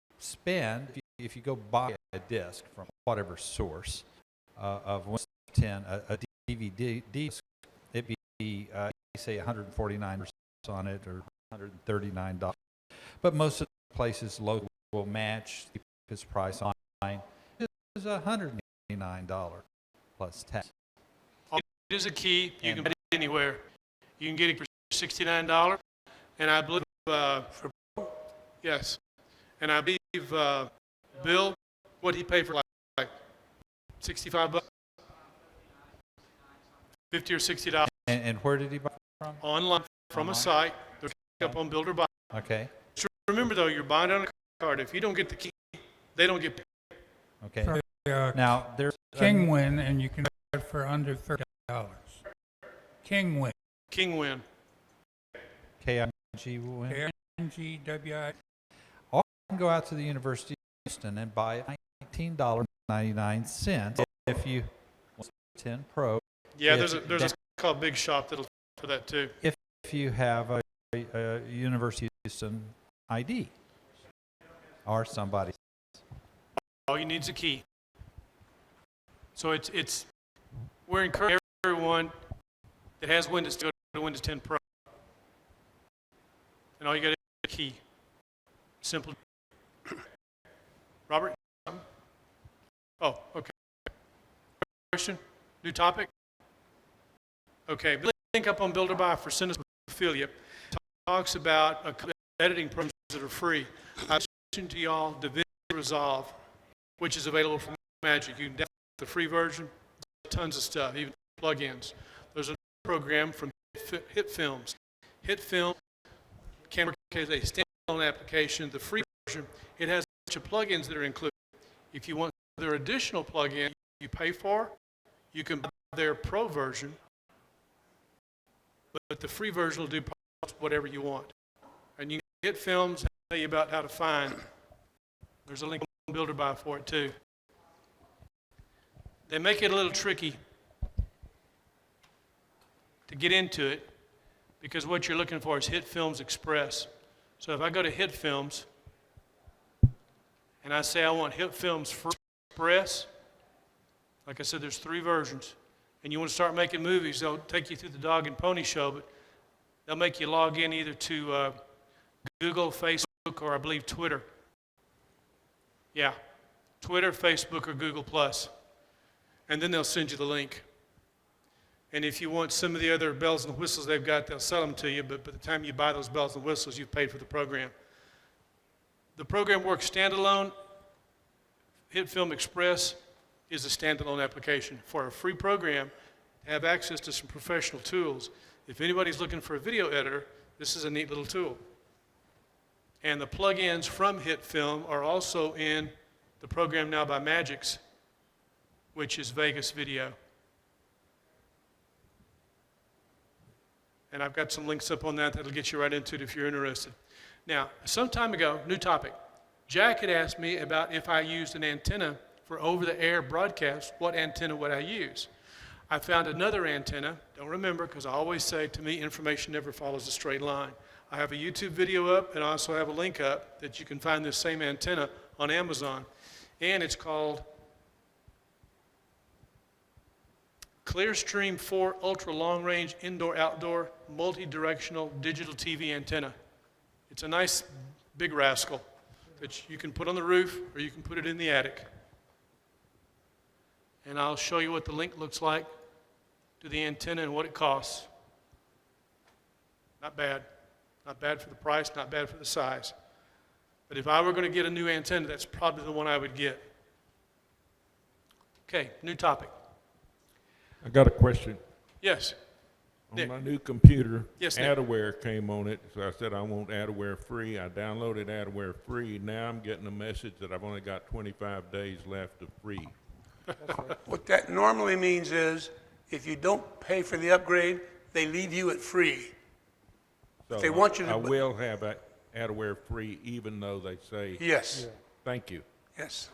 if you go buy a disc from whatever source of Windows 10, a DVD disc, it'd be say $149 on it or $139. But most of the places local will match the cheapest price online. It's $189 plus tax. It is a key. You can get it anywhere. You can get it for $69, and I believe yes, and I believe Bill, what he paid for like $65, $50 or $60. And where did he buy from? Online from a site. They're up on BuildOrBuy. Okay. Remember though, you're buying on a card. If you don't get the key, they don't get paid. Okay. Now there's Kingwin, and you can buy it for under $30. Kingwin. Kingwin. KING. KINGWI. Or you can go out to the University of Houston and buy it $19.99 if you want 10 Pro. Yeah, there's a called Big Shop that'll for that too. If you have a University of Houston ID or somebody. All you need is a key. So we're encouraging everyone that has Windows to go to Windows 10 Pro. And all you got to do is a key. Simple. Robert? Oh, okay. Question? New topic? Okay. Link up on BuildOrBuy for Cinephilia. Talks about editing programs that are free. I mentioned to y'all DaVinci Resolve, which is available from Magic. You can download the free version. Tons of stuff, even plugins. There's a program from Hit Films. Hit Film can work as a standalone application. The free version, it has a bunch of plugins that are included. If you want their additional plugin you pay for, you can buy their pro version, but the free version will do whatever you want. And you can Hit Films, I'll tell you about how to find. There's a link on BuildOrBuy for it too. They make it a little tricky to get into it because what you're looking for is Hit Films Express. So if I go to Hit Films and I say I want Hit Films Express, like I said, there's 3 versions. And you want to start making movies, they'll take you through the dog and pony show, but they'll make you log in either to Google, Facebook, or I believe Twitter. Yeah, Twitter, Facebook, or Google+. And then they'll send you the link. And if you want some of the other bells and whistles they've got, they'll sell them to you, but by the time you buy those bells and whistles, you've paid for the program. The program works standalone. Hit Film Express is a standalone application. For a free program, to have access to some professional tools. If anybody's looking for a video editor, this is a neat little tool. And the plugins from Hit Film are also in the program now by Magix, which is Vegas Video. And I've got some links up on that that'll get you right into it if you're interested. Now, some time ago, new topic, Jack had asked me about if I used an antenna for over-the-air broadcast, what antenna would I use? I found another antenna. Don't remember, because I always say, to me, information never follows a straight line. I have a YouTube video up, and I also have a link up that you can find this same antenna on Amazon. And it's called Clearstream 4 ultra long range indoor-outdoor multi-directional digital TV antenna. It's a nice big rascal that you can put on the roof or you can put it in the attic. And I'll show you what the link looks like to the antenna and what it costs. Not bad. Not bad for the price, not bad for the size. But if I were going to get a new antenna, that's probably the one I would get. Okay, new topic. I got a question. Yes. On Nick. my new computer, Yes, Nick. Adaware came on it, so I said I want Adaware free. I downloaded Adaware free. Now I'm getting a message that I've only got 25 days left of free. What that normally means is, if you don't pay for the upgrade, they leave you at free. So They want you to- I will have Adaware free, even though they say. Yes, Thank you. yes.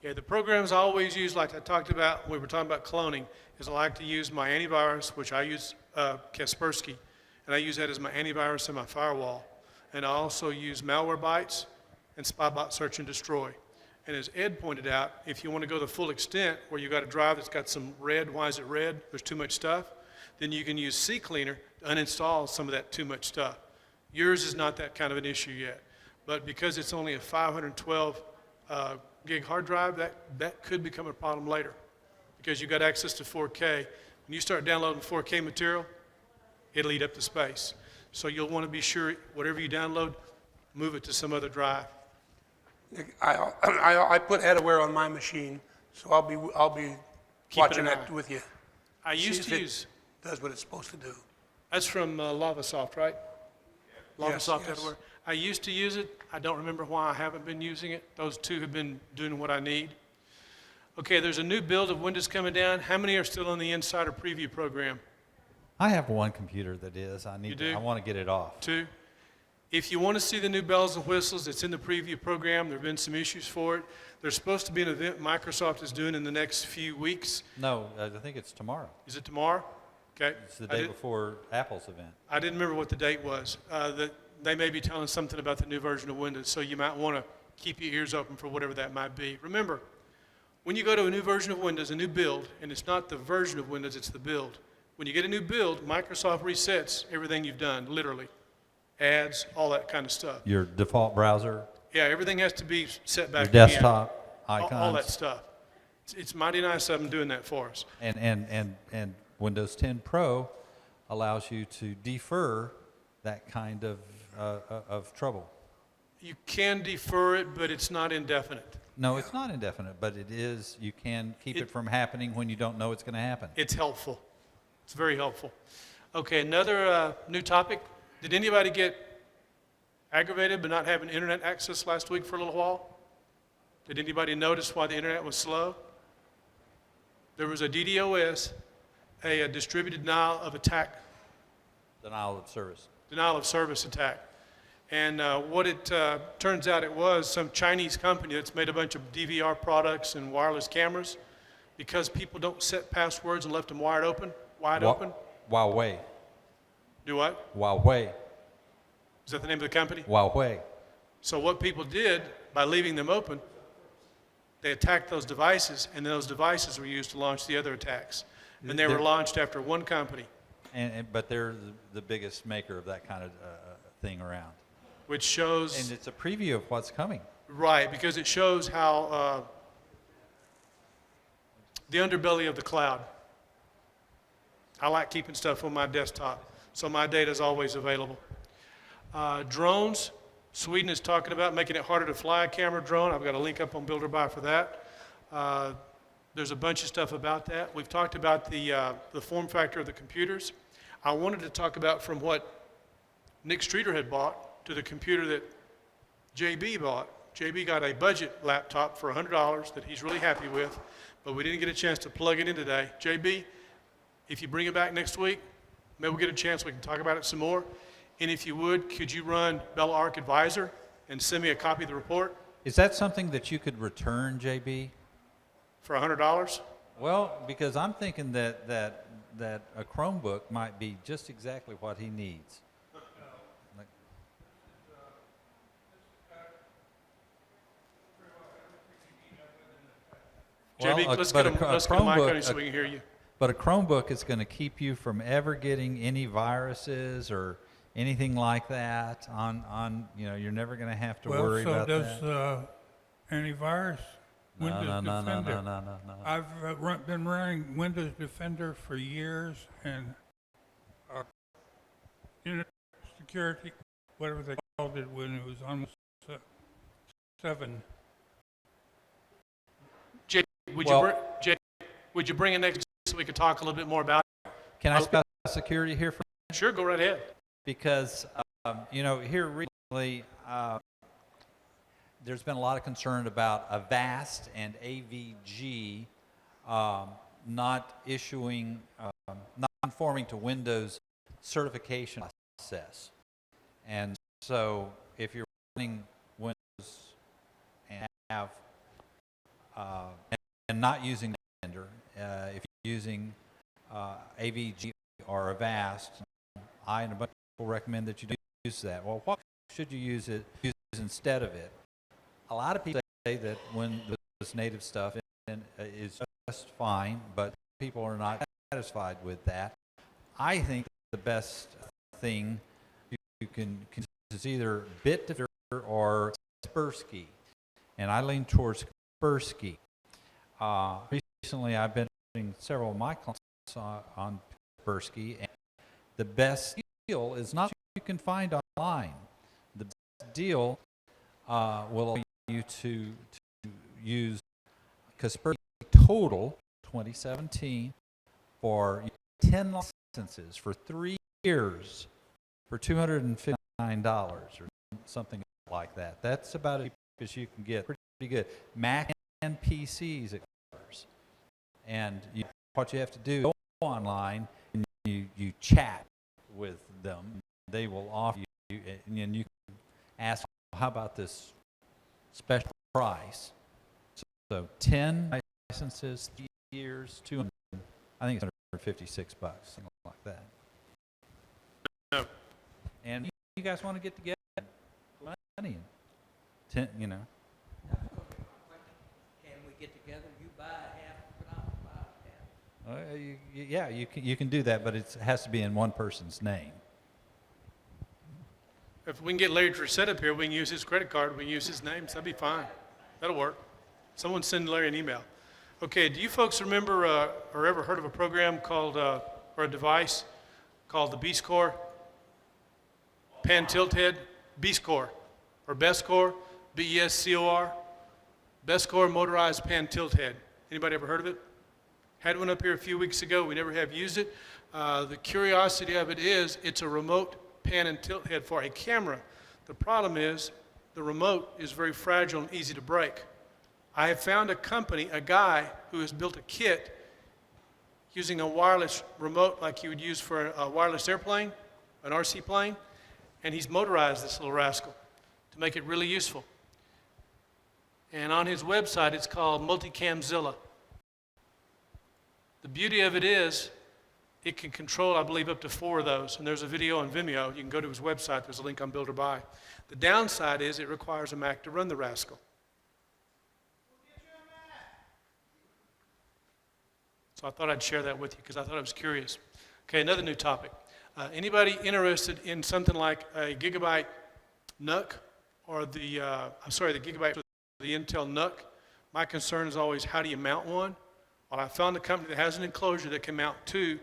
Yeah, the programs I always use, like I talked about when we were talking about cloning, is I like to use my antivirus, which I use Kaspersky, and I use that as my antivirus and my firewall. And I also use Malwarebytes and Spybot Search and Destroy. And as Ed pointed out, if you want to go the full extent, where you got a drive that's got some red, why is it red? There's too much stuff. Then you can use CCleaner to uninstall some of that too much stuff. Yours is not that kind of an issue yet. But because it's only a 512 gig hard drive, that could become a problem later. Because you got access to 4K. When you start downloading 4K material, it'll eat up the space. So you'll want to be sure whatever you download, move it to some other drive. I put Adaware on my machine, so I'll be Keep watching an that eye. with you. I See used if to it use, does what it's supposed to do. that's from LavaSoft, right? Yes, LavaSoft yes. Adware. I used to use it. I don't remember why I haven't been using it. Those two have been doing what I need. Okay, there's a new build of Windows coming down. How many are still on the Insider Preview program? I have one computer that is. You do? I want to get it off. Two. If you want to see the new bells and whistles, it's in the preview program. There have been some issues for it. There's supposed to be an event Microsoft is doing in the next few weeks. No, I think it's tomorrow. Is it tomorrow? Okay. It's the day before Apple's event. I didn't remember what the date was. They may be telling something about the new version of Windows, so you might want to keep your ears open for whatever that might be. Remember, when you go to a new version of Windows, a new build, and it's not the version of Windows, it's the build. When you get a new build, Microsoft resets everything you've done, literally. Ads, all that kind of stuff. Your default browser, Yeah, everything has to be set back your again. desktop icons. All that stuff. It's mighty nice of them doing that for us. And Windows 10 Pro allows you to defer that kind of trouble. You can defer it, but it's not indefinite. No, it's not indefinite, but it is. You can keep it from happening when you don't know it's going to happen. It's helpful. It's very helpful. Okay, another new topic. Did anybody get aggravated by not having internet access last week for a little while? Did anybody notice why the internet was slow? There was a DDoS, a distributed denial of attack, Denial of service. denial of service attack. And what it turns out it was some Chinese company that's made a bunch of DVR products and wireless cameras. Because people don't set passwords and left them wide open. Huawei. Do what? Huawei. Is that the name of the company? Huawei. So what people did by leaving them open, they attacked those devices, and those devices were used to launch the other attacks. And they were launched after one company. But they're the biggest maker of that kind of thing around. Which shows... And it's a preview of what's coming. Right, because it shows how the underbelly of the cloud. I like keeping stuff on my desktop, so my data is always available. Drones, Sweden is talking about making it harder to fly a camera drone. I've got a link up on BuildOrBuy for that. There's a bunch of stuff about that. We've talked about the form factor of the computers. I wanted to talk about from what Nick Streeter had bought to the computer that JB bought. JB got a budget laptop for $100 that he's really happy with, but we didn't get a chance to plug it in today. JB, if you bring it back next week, maybe we'll get a chance, we can talk about it some more. And if you would, could you run BuildOrBuy Advisor and send me a copy of the report Is that something that you could return, JB? for $100? Well, because I'm thinking that a Chromebook might be just exactly what he needs. Like- JB, Well, let's but get a mic on you so we can hear you. But a Chromebook is going to keep you from ever getting any viruses or anything like that on you're never going to have to worry about that. Well, so does antivirus, Windows Defender. No. I've been running Windows Defender for years, and Internet Security, whatever they called it when it was almost 7. Jake, would you bring it next so we could talk a little bit more about it? Can I spell security here for? Sure, go right ahead. Because here recently there's been a lot of concern about Avast and AVG not issuing, not conforming to Windows certification process. And so if you're running Windows and have and not using Defender, if you're using AVG or Avast, I and a bunch of people recommend that you do use that. Well, what should you use instead of it? A lot of people say that Windows native stuff is just fine, but people are not satisfied with that. I think the best thing you can use is either Bitdefender or Kaspersky, and I lean towards Kaspersky. Recently, I've been doing several of my clients on Kaspersky, and the best deal is not what you can find online. The best deal will allow you to use Kaspersky Total 2017 for 10 licenses for 3 years for $259 or something like that. That's about as cheap as you can get. Pretty good. Mac and PCs it covers. And what you have to do, go online and you chat with them. They will offer you, and you can ask, how about this special price? So 10 licenses, 3 years, I think it's $156, something like that. No. And you guys want to get together, money, 10, Can we get together? You buy half, and I'll buy half. yeah, you can do that, but it has to be in one person's name. If we can get Larry to set up here, we can use his credit card, we can use his name, so that'd be fine. That'll work. Someone send Larry an email. Okay, do you folks remember or ever heard of a program called, or a device called the B-Score? Pan Tilt Head? B-Score, or BestScore, B-E-S-C-O-R? BestScore Motorized Pan Tilt Head. Anybody ever heard of it? Had one up here a few weeks ago. We never have used it. The curiosity of it is it's a remote pan and tilt head for a camera. The problem is the remote is very fragile and easy to break. I have found a guy who has built a kit using a wireless remote like you would use for a wireless airplane, an RC plane, and he's motorized this little rascal to make it really useful. And on his website, it's called Multicamzilla. The beauty of it is it can control, I believe, up to 4 of those. And there's a video on Vimeo. You can go to his website. There's a link on BuildOrBuy. The downside is it requires a Mac to run the rascal. So I thought I'd share that with you because I thought I was curious. Okay, another new topic. Anybody interested in something like a Gigabyte NUC or the Gigabyte, the Intel NUC? My concern is always how do you mount one? Well, I found a company that has an enclosure that can mount 2.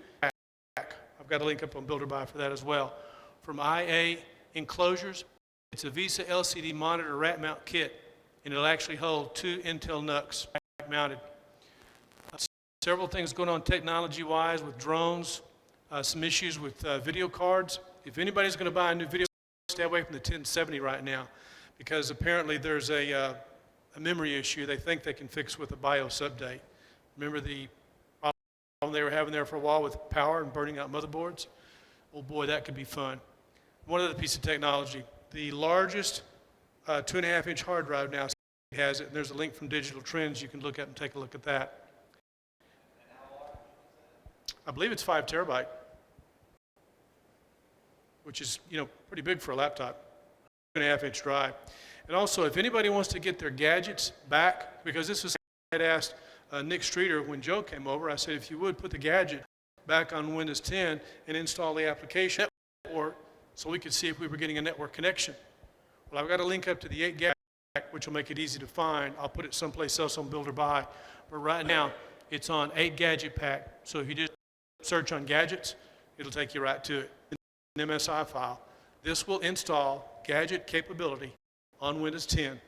I've got a link up on BuildOrBuy for that as well. From IA Enclosures, it's a Visa LCD monitor rack mount kit, and it'll actually hold 2 Intel NUCs mounted. Several things going on technology-wise with drones, some issues with video cards. If anybody's going to buy a new video card, stay away from the 1070 right now, because apparently there's a memory issue they think they can fix with a BIOS update. Remember the problem they were having there for a while with power and burning out motherboards? Oh boy, that could be fun. One other piece of technology, the largest 2.5-inch hard drive now has it, and there's a link from Digital Trends you can look at and take a look at that. I believe it's 5 terabyte, which is, pretty big for a laptop, 2.5-inch drive. And also, if anybody wants to get their gadgets back, because this was I had asked Nick Streeter, when Joe came over, I said, if you would, put the gadget back on Windows 10 and install the application network so we could see if we were getting a network connection. Well, I've got a link up to the 8 gadget pack, which will make it easy to find. I'll put it someplace else on BuildOrBuy. But right now, it's on 8 gadget pack. So if you just search on gadgets, it'll take you right to it. An MSI file. This will install gadget capability on Windows 10.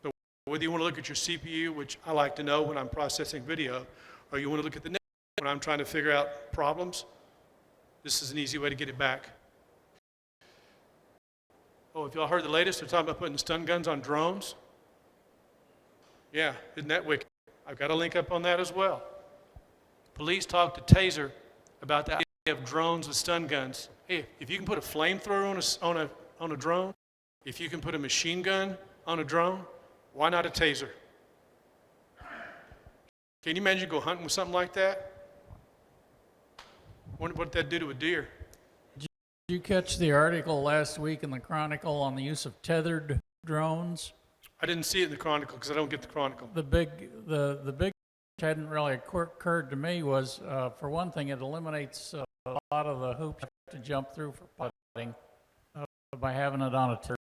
So whether you want to look at your CPU, which I like to know when I'm processing video, or you want to look at the network when I'm trying to figure out problems, this is an easy way to get it back. Oh, if y'all heard the latest, they're talking about putting stun guns on drones. Yeah, isn't that wicked? I've got a link up on that as well. Police talked to Taser about the idea of drones with stun guns. Hey, if you can put a flamethrower on a drone, if you can put a machine gun on a drone, why not a Taser? Can you imagine you go hunting with something like that? What would that do to a deer? Did you catch the article last week in the Chronicle on the use of tethered drones? I didn't see it in the Chronicle because I don't get the Chronicle. The big which hadn't really occurred to me was, for one thing, it eliminates a lot of the hoops you have to jump through for putting by having it on a tether.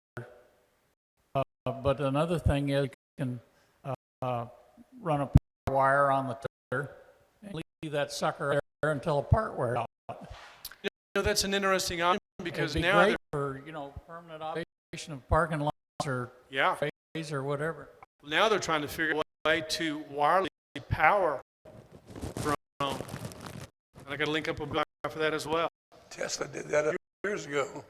But another thing is you can run a wire on the tether and leave that sucker there until a part wears out. You know, that's an interesting option because It'd be now great for permanent operation of parking lots or yeah, phase or whatever. now they're trying to figure out a way to wirelessly power drone. And I got a link up for that as well. Tesla did that a few years ago.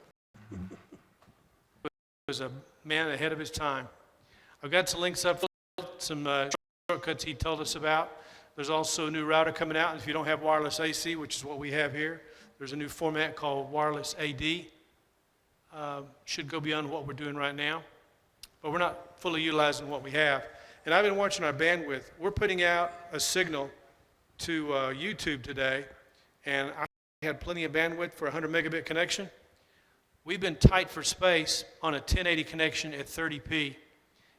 Was a man ahead of his time. I've got some links up, some shortcuts he told us about. There's also a new router coming out. If you don't have wireless AC, which is what we have here, there's a new format called wireless AD. Should go beyond what we're doing right now, but we're not fully utilizing what we have. And I've been watching our bandwidth. We're putting out a signal to YouTube today, and I had plenty of bandwidth for a 100 megabit connection. We've been tight for space on a 1080 connection at 30p,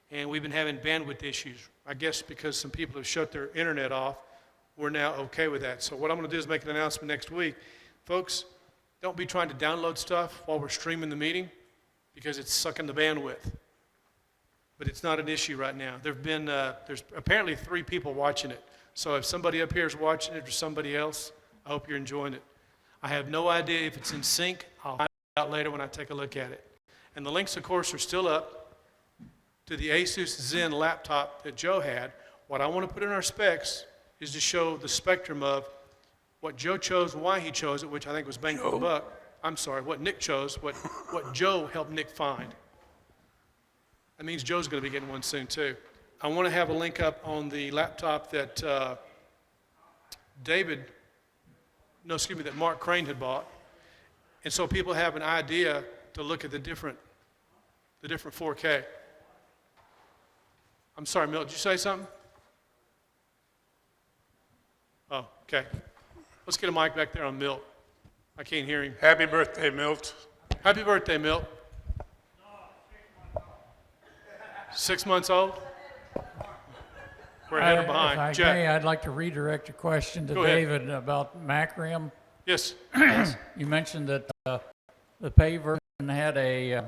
and we've been having bandwidth issues. I guess because some people have shut their internet off, we're now okay with that. So what I'm going to do is make an announcement next week. Folks, don't be trying to download stuff while we're streaming the meeting because it's sucking the bandwidth. But it's not an issue right now. There's apparently 3 people watching it. So if somebody up here is watching it or somebody else, I hope you're enjoying it. I have no idea if it's in sync. I'll find out later when I take a look at it. And the links, of course, are still up to the Asus Zen laptop that Joe had. What I want to put in our specs is to show the spectrum of what Joe chose and why he chose it, which I think was bang for the buck. I'm sorry, what Nick chose, what Joe helped Nick find. That means Joe's going to be getting one soon, too. I want to have a link up on the laptop that that Mark Crane had bought. And so people have an idea to look at the different 4K. I'm sorry, Milt, did you say something? Oh, okay. Let's get a mic back there on Milt. I can't hear him. Happy birthday, Milt. Happy birthday, Milt. 6 months old? We're ahead or behind. If I Jack. may, I'd like to redirect a question to Go ahead. David about Macrium. Yes. You mentioned that the pay version had a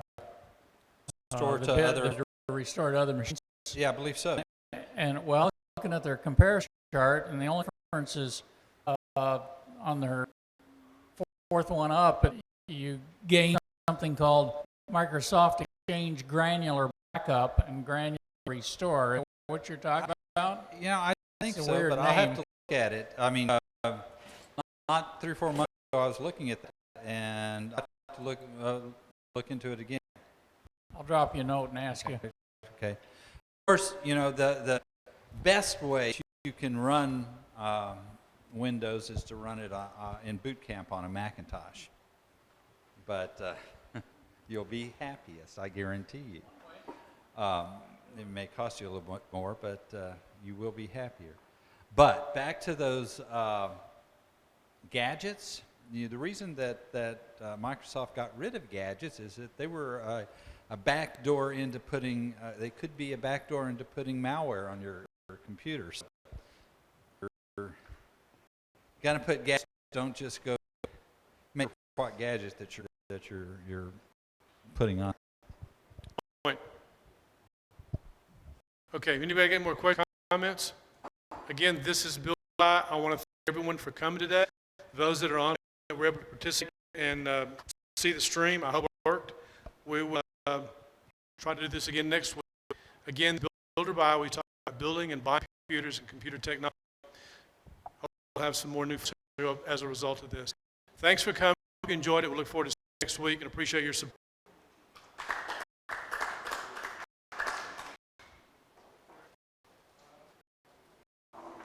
Store the to bit other- that restored other machines. Yeah, I believe so. And well, looking at their comparison chart, and the only difference is on their fourth one up, you gain something called Microsoft Exchange Granular Backup and Granular Restore. What you're talking about? You know, I think It's a so, weird but I'll have name. to look at it. I mean, not 3 or 4 months ago, I was looking at that, and I have to look into it again. I'll drop you a note and ask you. Okay. Of course, you know, the best way you can run Windows is to run it in boot camp on a Macintosh. But you'll be happiest, I guarantee you. It may cost you a little bit more, but you will be happier. But back to those gadgets. The reason that Microsoft got rid of gadgets is that they were a backdoor into putting, they could be a backdoor into putting malware on your computers. You're gonna put gadgets. Don't just go make quite gadgets that you're putting on. Point. Okay, anybody got more questions, comments? Again, this is BuildOrBuy. I want to thank everyone for coming today. Those that are on, that were able to participate and see the stream. I hope it worked. We will try to do this again next week. Again, BuildOrBuy, we talk about building and buying computers and computer technology. Hope we'll have some more new material as a result of this. Thanks for coming. Hope you enjoyed it. We look forward to seeing you next week and appreciate your support.